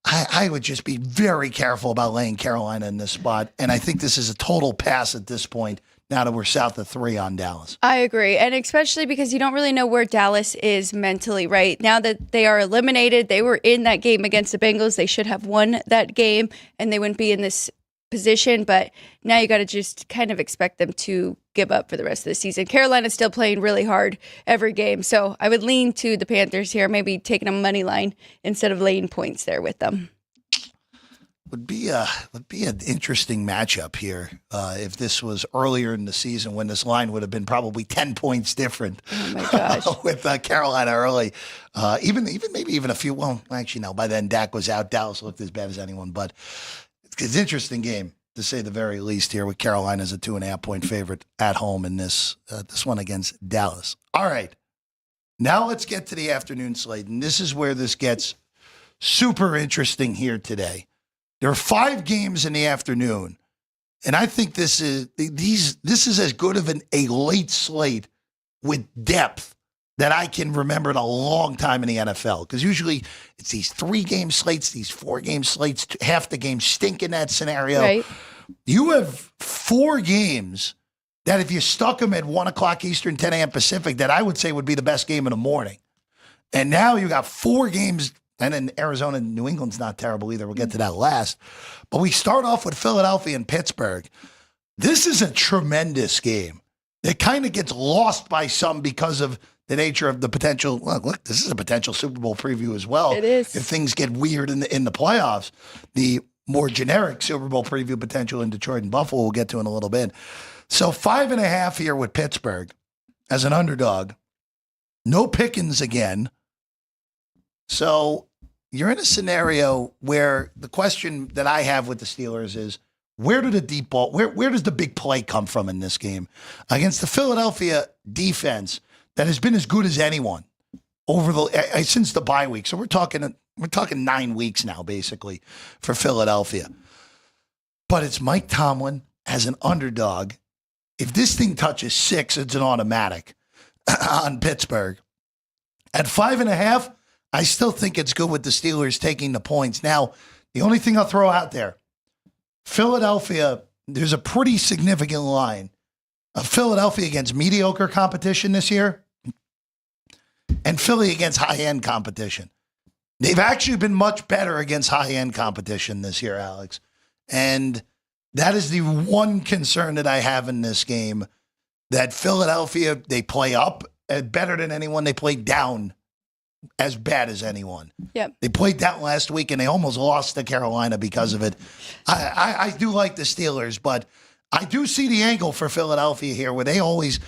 I would just be very careful about laying Carolina in this spot. And I think this is a total pass at this point, now that we're south of 3 on Dallas. I agree. And especially because you don't really know where Dallas is mentally, right? Now that they are eliminated, they were in that game against the Bengals. They should have won that game and they wouldn't be in this position. But now you got to just kind of expect them to give up for the rest of the season. Carolina's still playing really hard every game. So I would lean to the Panthers here, maybe taking a money line instead of laying points there with them. Would be an interesting matchup here if this was earlier in the season, when this line would have been probably 10 points different. Oh my gosh! With Carolina early, even maybe even a few. Well, actually no. By then Dak was out. Dallas looked as bad as anyone. But it's an interesting game, to say the very least, here, with Carolina as a 2.5-point favorite at home in this one against Dallas. All right, now let's get to the afternoon slate, and this is where this gets super interesting here today. There are 5 games in the afternoon, and I think this is as good of a late slate with depth that I can remember in a long time in the NFL. Because usually it's these 3-game slates, these 4-game slates, half the games stink in that scenario. Right. You have 4 games that if you stuck them at 1 o'clock Eastern, 10 a.m. Pacific, that I would say would be the best game in the morning. And now you got 4 games. And then Arizona and New England's not terrible either. We'll get to that last. But we start off with Philadelphia and Pittsburgh. This is a tremendous game. It kind of gets lost by some because of the nature of the potential. Look, this is a potential Super Bowl preview as well. It is. If things get weird in the playoffs. The more generic Super Bowl preview potential in Detroit and Buffalo we'll get to in a little bit. So 5.5 here with Pittsburgh as an underdog. No Pickens again. So you're in a scenario where the question that I have with the Steelers is, where do the deep ball, where does the big play come from in this game against the Philadelphia defense that has been as good as anyone over since the bye week? So we're talking 9 weeks now, basically, for Philadelphia. But it's Mike Tomlin as an underdog. If this thing touches 6, it's an automatic on Pittsburgh. At 5.5, I still think it's good with the Steelers taking the points. Now, the only thing I'll throw out there, Philadelphia, there's a pretty significant line of Philadelphia against mediocre competition this year and Philly against high-end competition. They've actually been much better against high-end competition this year, Alex. And that is the one concern that I have in this game, that Philadelphia, they play up better than anyone. They play down as bad as anyone. Yep. They played down last week, and they almost lost to Carolina because of it. I do like the Steelers, but I do see the angle for Philadelphia here, where they always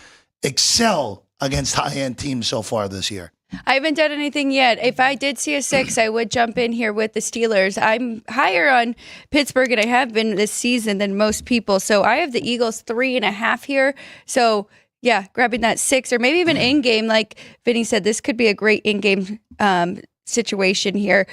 excel against high-end teams so far this year. I haven't done anything yet. If I did see a 6, I would jump in here with the Steelers. I'm higher on Pittsburgh, and I have been this season, than most people. So I have the Eagles 3.5 here. So yeah, grabbing that 6, or maybe even in-game. Like Vinny said, this could be a great in-game situation here.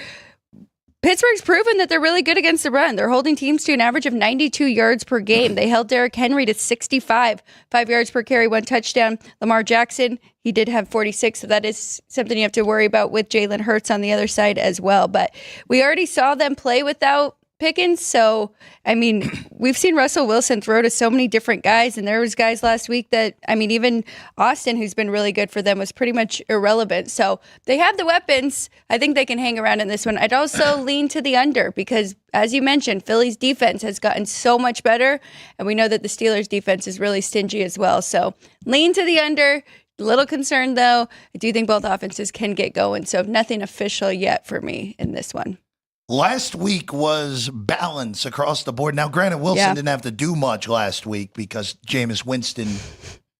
Pittsburgh's proven that they're really good against the run. They're holding teams to an average of 92 yards per game. They held Derrick Henry to 65, 5 yards per carry, 1 touchdown. Lamar Jackson, he did have 46, so that is something you have to worry about with Jalen Hurts on the other side as well. But we already saw them play without Pickens, so, I mean, we've seen Russell Wilson throw to so many different guys, and there was guys last week that, I mean, even Austin, who's been really good for them, was pretty much irrelevant. So they have the weapons. I think they can hang around in this one. I'd also lean to the under because, as you mentioned, Philly's defense has gotten so much better, and we know that the Steelers' defense is really stingy as well. So lean to the under. A little concerned, though. I do think both offenses can get going, so nothing official yet for me in this one. Last week was balance across the board. Now, granted, Wilson didn't have to do much last week because Jameis Winston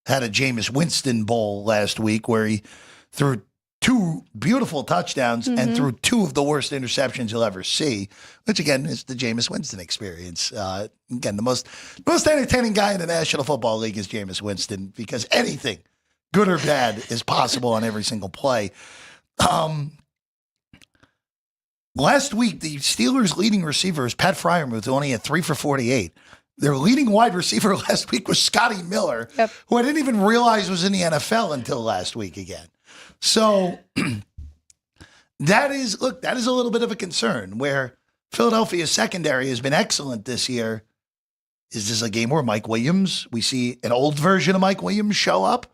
had a Jameis Winston Bowl last week where he threw 2 beautiful touchdowns and threw 2 of the worst interceptions you'll ever see, which again is the Jameis Winston experience. Again, the most entertaining guy in the National Football League is Jameis Winston because anything, good or bad, is possible on every single play. Last week, the Steelers' leading receiver is Pat Freiermuth, who only had 3 for 48. Their leading wide receiver last week was Scotty Miller, who I didn't even realize was in the NFL until last week again. So that is a little bit of a concern where Philadelphia's secondary has been excellent this year. Is this a game where Mike Williams, we see an old version of Mike Williams show up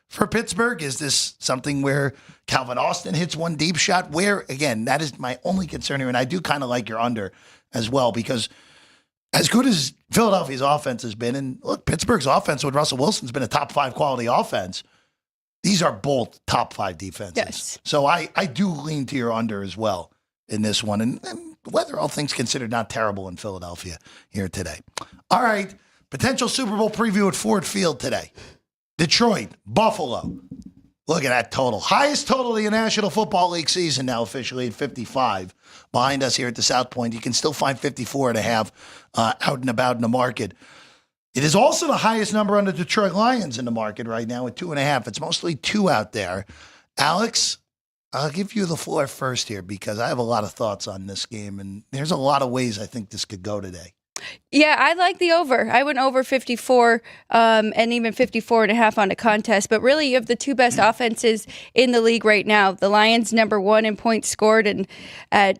for Pittsburgh? Is this something where Calvin Austin hits one deep shot? Where, again, that is my only concern here. And I do kind of like your under as well because as good as Philadelphia's offense has been, and look, Pittsburgh's offense with Russell Wilson's been a top 5 quality offense. These are both top 5 defenses. Yes. So I do lean to your under as well in this one. And weather, all things considered, not terrible in Philadelphia here today. All right. Potential Super Bowl preview at Ford Field today. Detroit, Buffalo. Look at that total. Highest total of the National Football League season now officially at 55. Behind us here at the South Point, you can still find 54.5 out and about in the market. It is also the highest number on the Detroit Lions in the market right now at 2.5. It's mostly 2 out there. Alex, I'll give you the floor first here because I have a lot of thoughts on this game, and there's a lot of ways I think this could go today. Yeah, I like the over. I went over 54 and even 54.5 on the contest. But really, you have the 2 best offenses in the league right now. The Lions, number 1 in points scored and at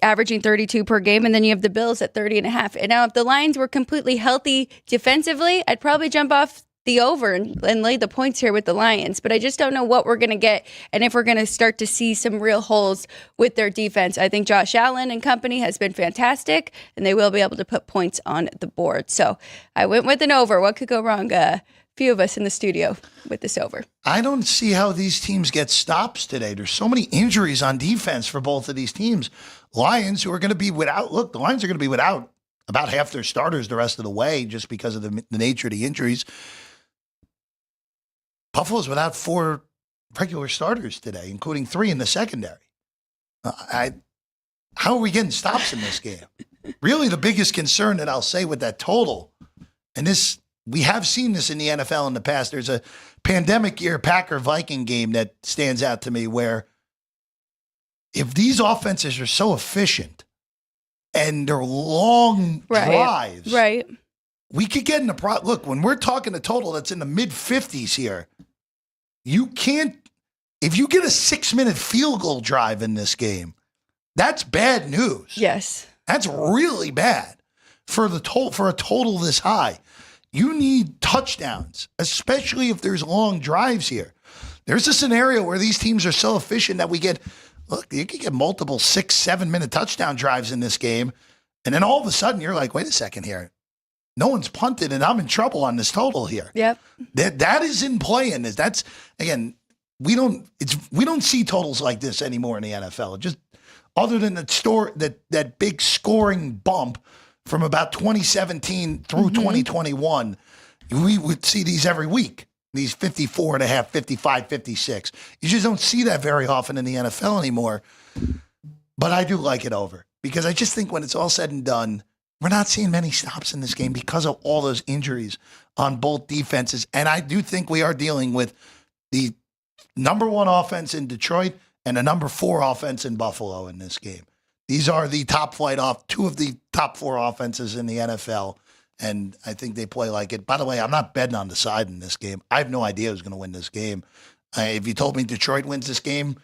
averaging 32 per game. And then you have the Bills at 30.5. And now if the Lions were completely healthy defensively, I'd probably jump off the over and lay the points here with the Lions. But I just don't know what we're going to get and if we're going to start to see some real holes with their defense. I think Josh Allen and company has been fantastic, and they will be able to put points on the board. So I went with an over. What could go wrong? A few of us in the studio with this over. I don't see how these teams get stops today. There's so many injuries on defense for both of these teams. Lions, who are going to be without, look, the Lions are going to be without about half their starters the rest of the way just because of the nature of the injuries. Buffalo's without 4 regular starters today, including 3 in the secondary. How are we getting stops in this game? Really, the biggest concern that I'll say with that total, and this we have seen this in the NFL in the past. There's a pandemic year Packer-Viking game that stands out to me where if these offenses are so efficient and they're long drives, we could get in the look, when we're talking a total that's in the mid-50s here, you can't, if you get a 6-minute field goal drive in this game, that's bad news. Yes. That's really bad for a total this high. You need touchdowns, especially if there's long drives here. There's a scenario where these teams are so efficient that you could get multiple 6-7 minute touchdown drives in this game. And then all of a sudden you're like, wait a second here. No one's punted, and I'm in trouble on this total here. Yep. That is in play in this. That's, again, we don't see totals like this anymore in the NFL. Just other than that big scoring bump from about 2017 through 2021, we would see these every week. These 54.5, 55, 56. You just don't see that very often in the NFL anymore. But I do like it over because I just think when it's all said and done, we're not seeing many stops in this game because of all those injuries on both defenses. And I do think we are dealing with the number 1 offense in Detroit and the number 4 offense in Buffalo in this game. These are the top flight 2 of the top 4 offenses in the NFL. And I think they play like it. By the way, I'm not betting on the side in this game. I have no idea who's going to win this game. If you told me Detroit wins this game,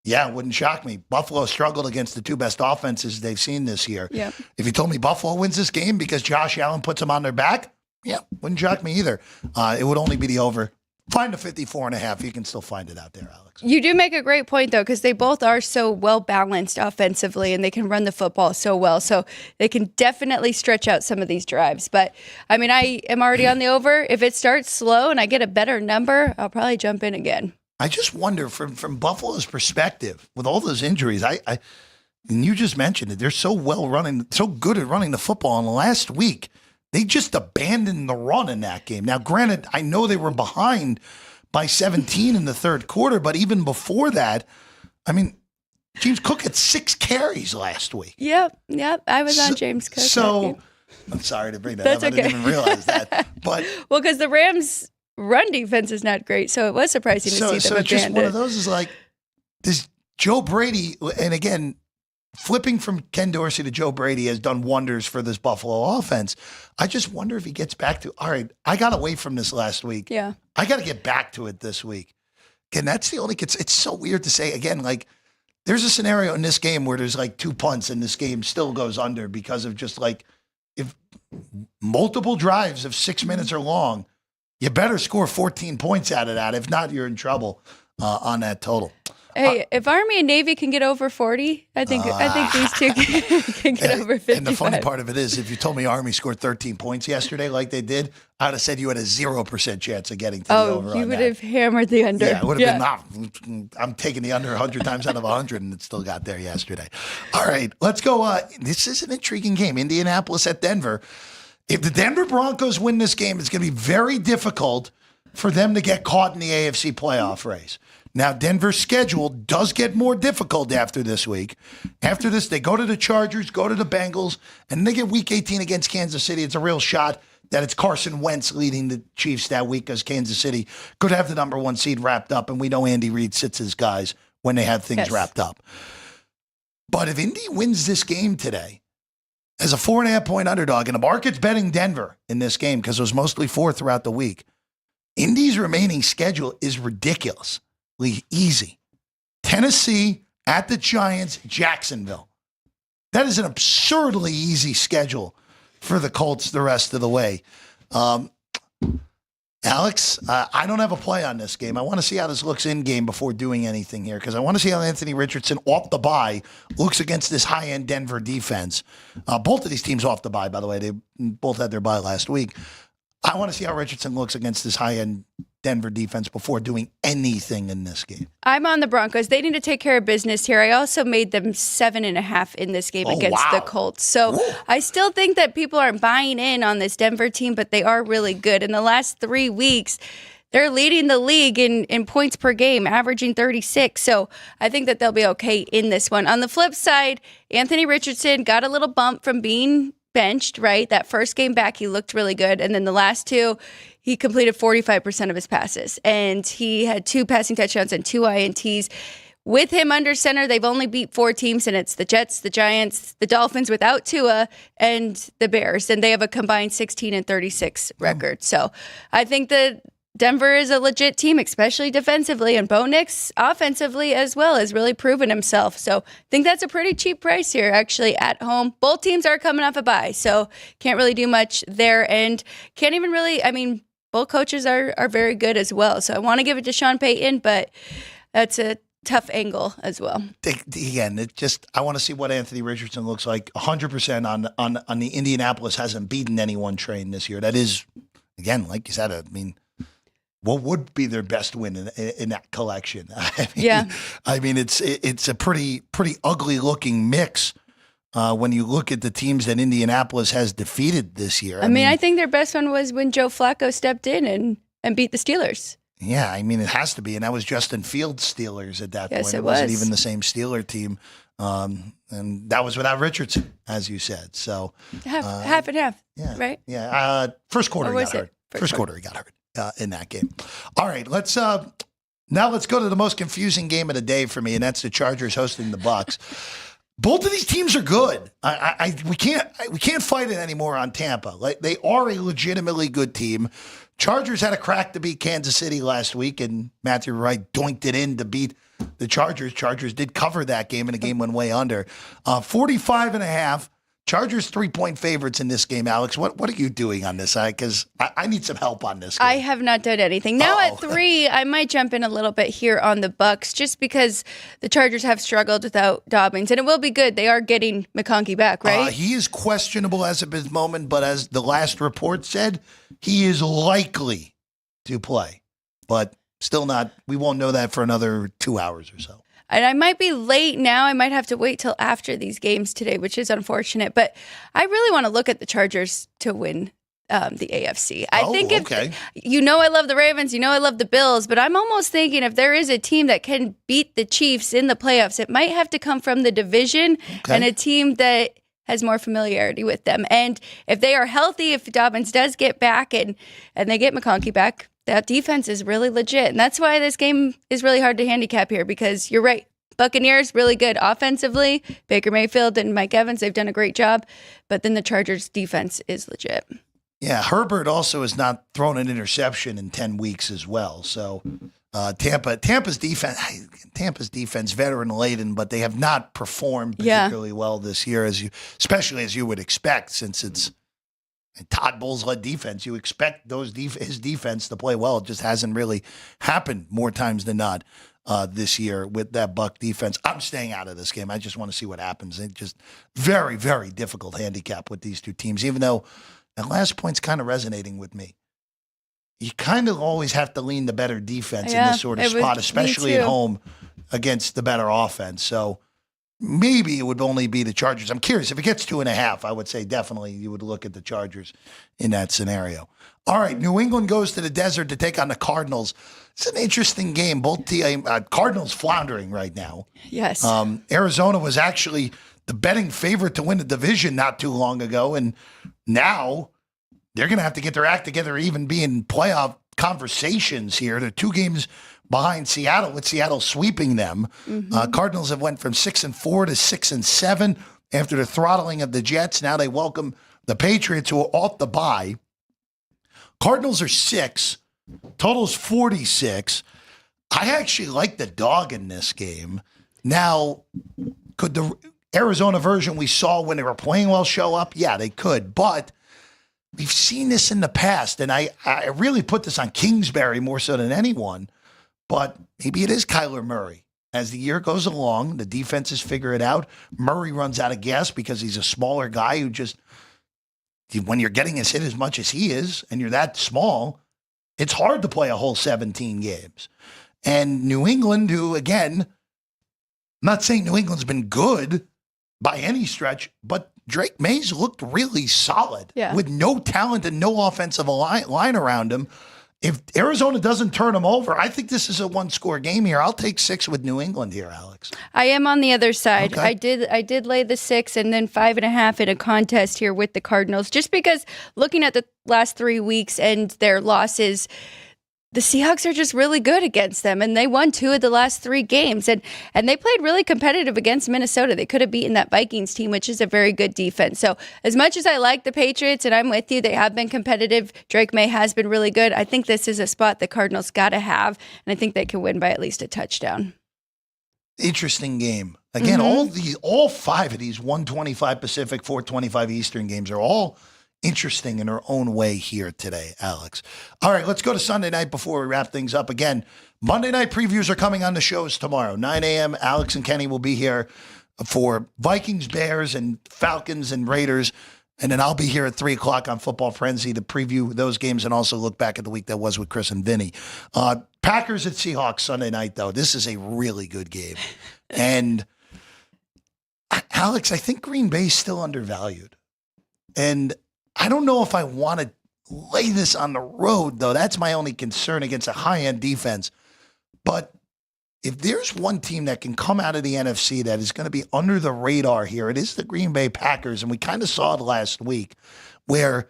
yeah, it wouldn't shock me. Buffalo struggled against the 2 best offenses they've seen this year. Yep. If you told me Buffalo wins this game because Josh Allen puts them on their back, yeah, wouldn't shock me either. It would only be the over. Find a 54.5. You can still find it out there, Alex. You do make a great point, though, because they both are so well-balanced offensively, and they can run the football so well. So they can definitely stretch out some of these drives. But, I mean, I am already on the over. If it starts slow and I get a better number, I'll probably jump in again. I just wonder from Buffalo's perspective, with all those injuries, and you just mentioned it, they're so good at running the football. And last week, they just abandoned the run in that game. Now, granted, I know they were behind, by 17 in the third quarter. But even before that, I mean, James Cook had 6 carries last week. Yep. I was on James Cook. So I'm sorry to bring that That's up. okay. I didn't even realize that. But well, because the Rams' run defense is not great, so it was surprising to see them so it's just abandon one it. of those is like this Joe Brady, and again, flipping from Ken Dorsey to Joe Brady has done wonders for this Buffalo offense. I just wonder if he gets back to, all right, I got away from this last week. Yeah. I got to get back to it this week. And that's the only, it's so weird to say, again, like, there's a scenario in this game where there's like 2 punts and this game still goes under because of just like, if multiple drives of 6 minutes or long, you better score 14 points out of that. If not, you're in trouble on that total. Hey, if Army and Navy can get over 40, I think these two can get over 55. And the funny part of it is, if you told me Army scored 13 points yesterday like they did, I would have said you had a 0% chance of getting to the over on you would that. have hammered the under. Yeah, it would have been, I'm taking the under 100 times out of 100, and it still got there yesterday. All right, let's go. This is an intriguing game. Indianapolis at Denver. If the Denver Broncos win this game, it's going to be very difficult for them to get caught in the AFC playoff race. Now, Denver's schedule does get more difficult after this week. After this, they go to the Chargers, go to the Bengals, and they get Week 18 against Kansas City. It's a real shot that it's Carson Wentz leading the Chiefs that week because Kansas City could have the number 1 seed wrapped up, and we know Andy Reid sits his guys when they have things wrapped up. But if Indy wins this game today as a 4.5-point underdog, and the market's betting Denver in this game because it was mostly 4 throughout the week, Indy's remaining schedule is ridiculous. Easy. Tennessee at the Giants, Jacksonville. That is an absurdly easy schedule for the Colts the rest of the way. Alex, I don't have a play on this game. I want to see how this looks in game before doing anything here because I want to see how Anthony Richardson off the bye looks against this high-end Denver defense. Both of these teams off the bye, by the way. They both had their bye last week. I want to see how Richardson looks against this high-end Denver defense before doing anything in this game. I'm on the Broncos. They need to take care of business here. I also made them 7.5 in this game against the Colts. So I still think that people aren't buying in on this Denver team, but they are really good. In the last 3 weeks, they're leading the league in points per game, averaging 36. So I think that they'll be okay in this one. On the flip side, Anthony Richardson got a little bump from being benched, right? That first game back, he looked really good. And then the last 2, he completed 45% of his passes. And he had 2 passing touchdowns and 2 INTs. With him under center, they've only beat 4 teams, and it's the Jets, the Giants, the Dolphins without Tua, and the Bears. And they have a combined 16-36 record. So I think that Denver is a legit team, especially defensively, and Bo Nix offensively as well has really proven himself. So I think that's a pretty cheap price here, actually, at home. Both teams are coming off a bye, so can't really do much there. And can't even really, both coaches are very good as well. So I want to give it to Sean Payton, but that's a tough angle as well. Again, I want to see what Anthony Richardson looks like 100% on the Indianapolis hasn't beaten anyone train this year. That is, again, like you said, what would be their best win in that collection? It's a pretty ugly looking mix when you look at the teams that Indianapolis has defeated this year. I think their best one was when Joe Flacco stepped in and beat the Steelers. Yeah, it has to be, and that was Justin Fields' Steelers at that point. Yes, it wasn't even the same Steeler team, and that was without Richardson, as you said. So half and half, right? Yeah, first quarter he got hurt. First quarter he got hurt. In that game. All right, let's go to the most confusing game of the day for me, and that's the Chargers hosting the Bucs. Both of these teams are good. We can't fight it anymore on Tampa. Like, they are a legitimately good team. Chargers had a crack to beat Kansas City last week, and Matthew Wright doinked it in to beat the Chargers. Chargers did cover that game, and the game went way under. 45.5. Chargers 3-point favorites in this game, Alex. What are you doing on this? Because I need some help on this game. I have not done anything. Now at 3, I might jump in a little bit here on the Bucs just because the Chargers have struggled without Dobbins, and it will be good. They are getting McConkey back, right? He is questionable as of his moment, but as the last report said, he is likely to play, but still not. We won't know that for another 2 hours or so. And I might be late now. I might have to wait till after these games today, which is unfortunate. But I really want to look at the Chargers to win the AFC. I think okay. I love the Ravens, I love the Bills, but I'm almost thinking if there is a team that can beat the Chiefs in the playoffs, it might have to come from the division and a team that has more familiarity with them. And if they are healthy, if Dobbins does get back and they get McConkey back, that defense is really legit. And that's why this game is really hard to handicap here, because you're right. Buccaneers, really good offensively. Baker Mayfield and Mike Evans, they've done a great job. But then the Chargers defense is legit. Yeah, Herbert also has not thrown an interception in 10 weeks as well. So Tampa's defense, veteran laden, but they have not performed particularly well this year, especially as you would expect, since it's Todd Bowles led defense. You expect his defense to play well. It just hasn't really happened more times than not this year with that Buck defense. I'm staying out of this game. I just want to see what happens. It's just very, very difficult handicap with these two teams, even though that last point's kind of resonating with me. You kind of always have to lean the better defense in this sort of spot, especially at home against the better offense. So maybe it would only be the Chargers. I'm curious. If it gets 2.5, I would say definitely you would look at the Chargers in that scenario. All right, New England goes to the desert to take on the Cardinals. It's an interesting game. Both Cardinals floundering right now. Yes. Arizona was actually the betting favorite to win the division not too long ago, and now they're going to have to get their act together, even be in playoff conversations here. They're 2 games behind Seattle, with Seattle sweeping them. Cardinals have went from 6-4 to 6-7 after the throttling of the Jets. Now they welcome the Patriots, who are off the bye. Cardinals are 6. Total's 46. I actually like the dog in this game. Now, could the Arizona version we saw when they were playing well show up? Yeah, they could. But we've seen this in the past, and I really put this on Kingsbury more so than anyone. But maybe it is Kyler Murray. As the year goes along, the defenses figure it out. Murray runs out of gas because he's a smaller guy who just, when you're getting his hit as much as he is, and you're that small, it's hard to play a whole 17 games. And New England, who, again, I'm not saying New England's been good by any stretch, but Drake Mays looked really solid with no talent and no offensive line around him. If Arizona doesn't turn them over, I think this is a 1-score game here. I'll take 6 with New England here, Alex. I am on the other side. Okay. I did lay the 6 and then 5.5 in a contest here with the Cardinals, just because looking at the last 3 weeks and their losses, the Seahawks are just really good against them, and they won 2 of the last 3 games, and they played really competitive against Minnesota. They could have beaten that Vikings team, which is a very good defense. So as much as I like the Patriots, and I'm with you, they have been competitive. Drake May has been really good. I think this is a spot the Cardinals got to have, and I think they can win by at least a touchdown. Interesting game. Again, all 5 of these 1:25 Pacific, 4:25 Eastern games are all interesting in their own way here today, Alex. All right, let's go to Sunday night before we wrap things up. Again, Monday night previews are coming on the shows tomorrow. 9 a.m., Alex and Kenny will be here for Vikings, Bears, and Falcons and Raiders. And then I'll be here at 3 o'clock on Football Frenzy to preview those games and also look back at the week that was with Chris and Vinny. Packers at Seahawks Sunday night, though. This is a really good game. And, Alex, I think Green Bay's still undervalued. And I don't know if I want to lay this on the road, though. That's my only concern against a high-end defense. But if there's one team that can come out of the NFC that is going to be under the radar here, it is the Green Bay Packers. And we kind of saw it last week where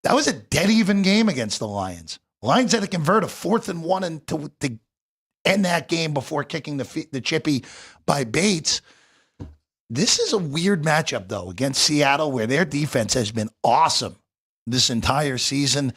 that was a dead-even game against the Lions. Lions had to convert a 4th and 1 and to end that game before kicking the chippy by Bates. This is a weird matchup, though, against Seattle, where their defense has been awesome this entire season.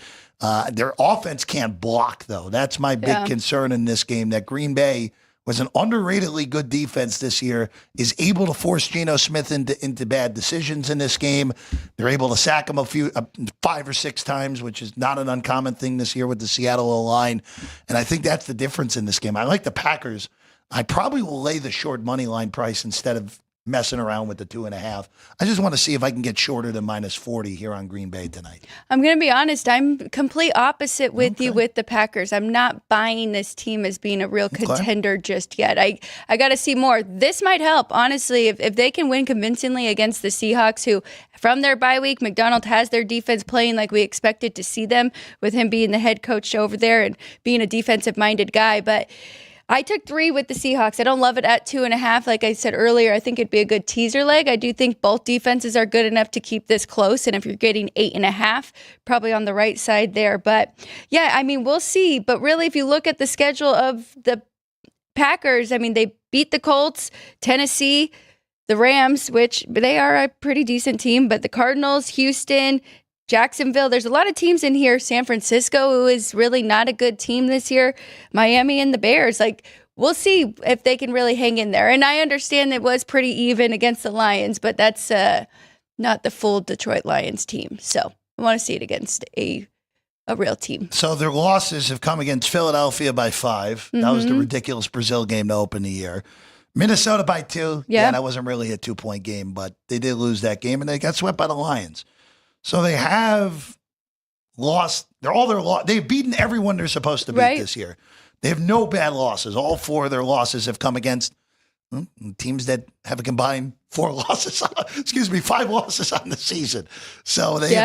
Their offense can't block, though. That's my big concern in this game, that Green Bay was an underratedly good defense this year, is able to force Geno Smith into bad decisions in this game. They're able to sack him 5 or 6 times, which is not an uncommon thing this year with the Seattle O-line. And I think that's the difference in this game. I like the Packers. I probably will lay the short money line price instead of messing around with the 2.5. I just want to see if I can get shorter than -40 here on Green Bay tonight. I'm going to be honest. I'm complete opposite with you with the Packers. I'm not buying this team as being a real contender just yet. I got to see more. This might help, honestly, if they can win convincingly against the Seahawks, who from their bye week, McDonald has their defense playing like we expected to see them, with him being the head coach over there and being a defensive-minded guy. But I took 3 with the Seahawks. I don't love it at 2.5. Like I said earlier, I think it'd be a good teaser leg. I do think both defenses are good enough to keep this close. And if you're getting 8.5, probably on the right side there. But yeah, I mean, we'll see. But really, if you look at the schedule of the Packers, I mean, they beat the Colts, Tennessee, the Rams, which they are a pretty decent team, but the Cardinals, Houston, Jacksonville, there's a lot of teams in here. San Francisco, who is really not a good team this year. Miami and the Bears. Like, we'll see if they can really hang in there. And I understand it was pretty even against the Lions, but that's not the full Detroit Lions team. So I want to see it against a real team. So their losses have come against Philadelphia by 5. That was the ridiculous Brazil game to open the year. Minnesota by 2. Yeah, that wasn't really a 2-point game, but they did lose that game, and they got swept by the Lions. So they have lost. They've beaten everyone they're supposed to beat this year. They have no bad losses. All 4 of their losses have come against teams that have a combined 5 losses on the season. So they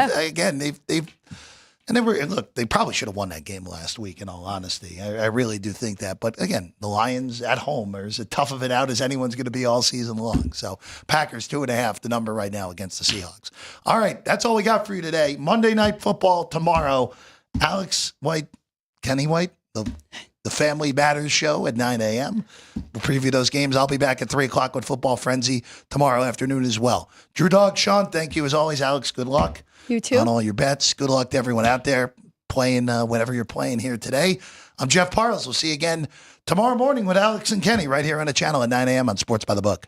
they probably should have won that game last week, in all honesty. I really do think that. But again, the Lions at home are as tough of it out as anyone's going to be all season long. So Packers 2.5, the number right now against the Seahawks. All right, that's all we got for you today. Monday Night Football tomorrow. Alex White, Kenny White, the Family Matters show at 9 a.m. We'll preview those games. I'll be back at 3 o'clock with Football Frenzy tomorrow afternoon as well. Drew Dog, Sean, thank you as always. Alex, good luck. You too. On all your bets. Good luck to everyone out there playing whatever you're playing here today. I'm Jeff Parles. We'll see you again tomorrow morning with Alex and Kenny right here on the channel at 9 a.m. on Sports by the Book.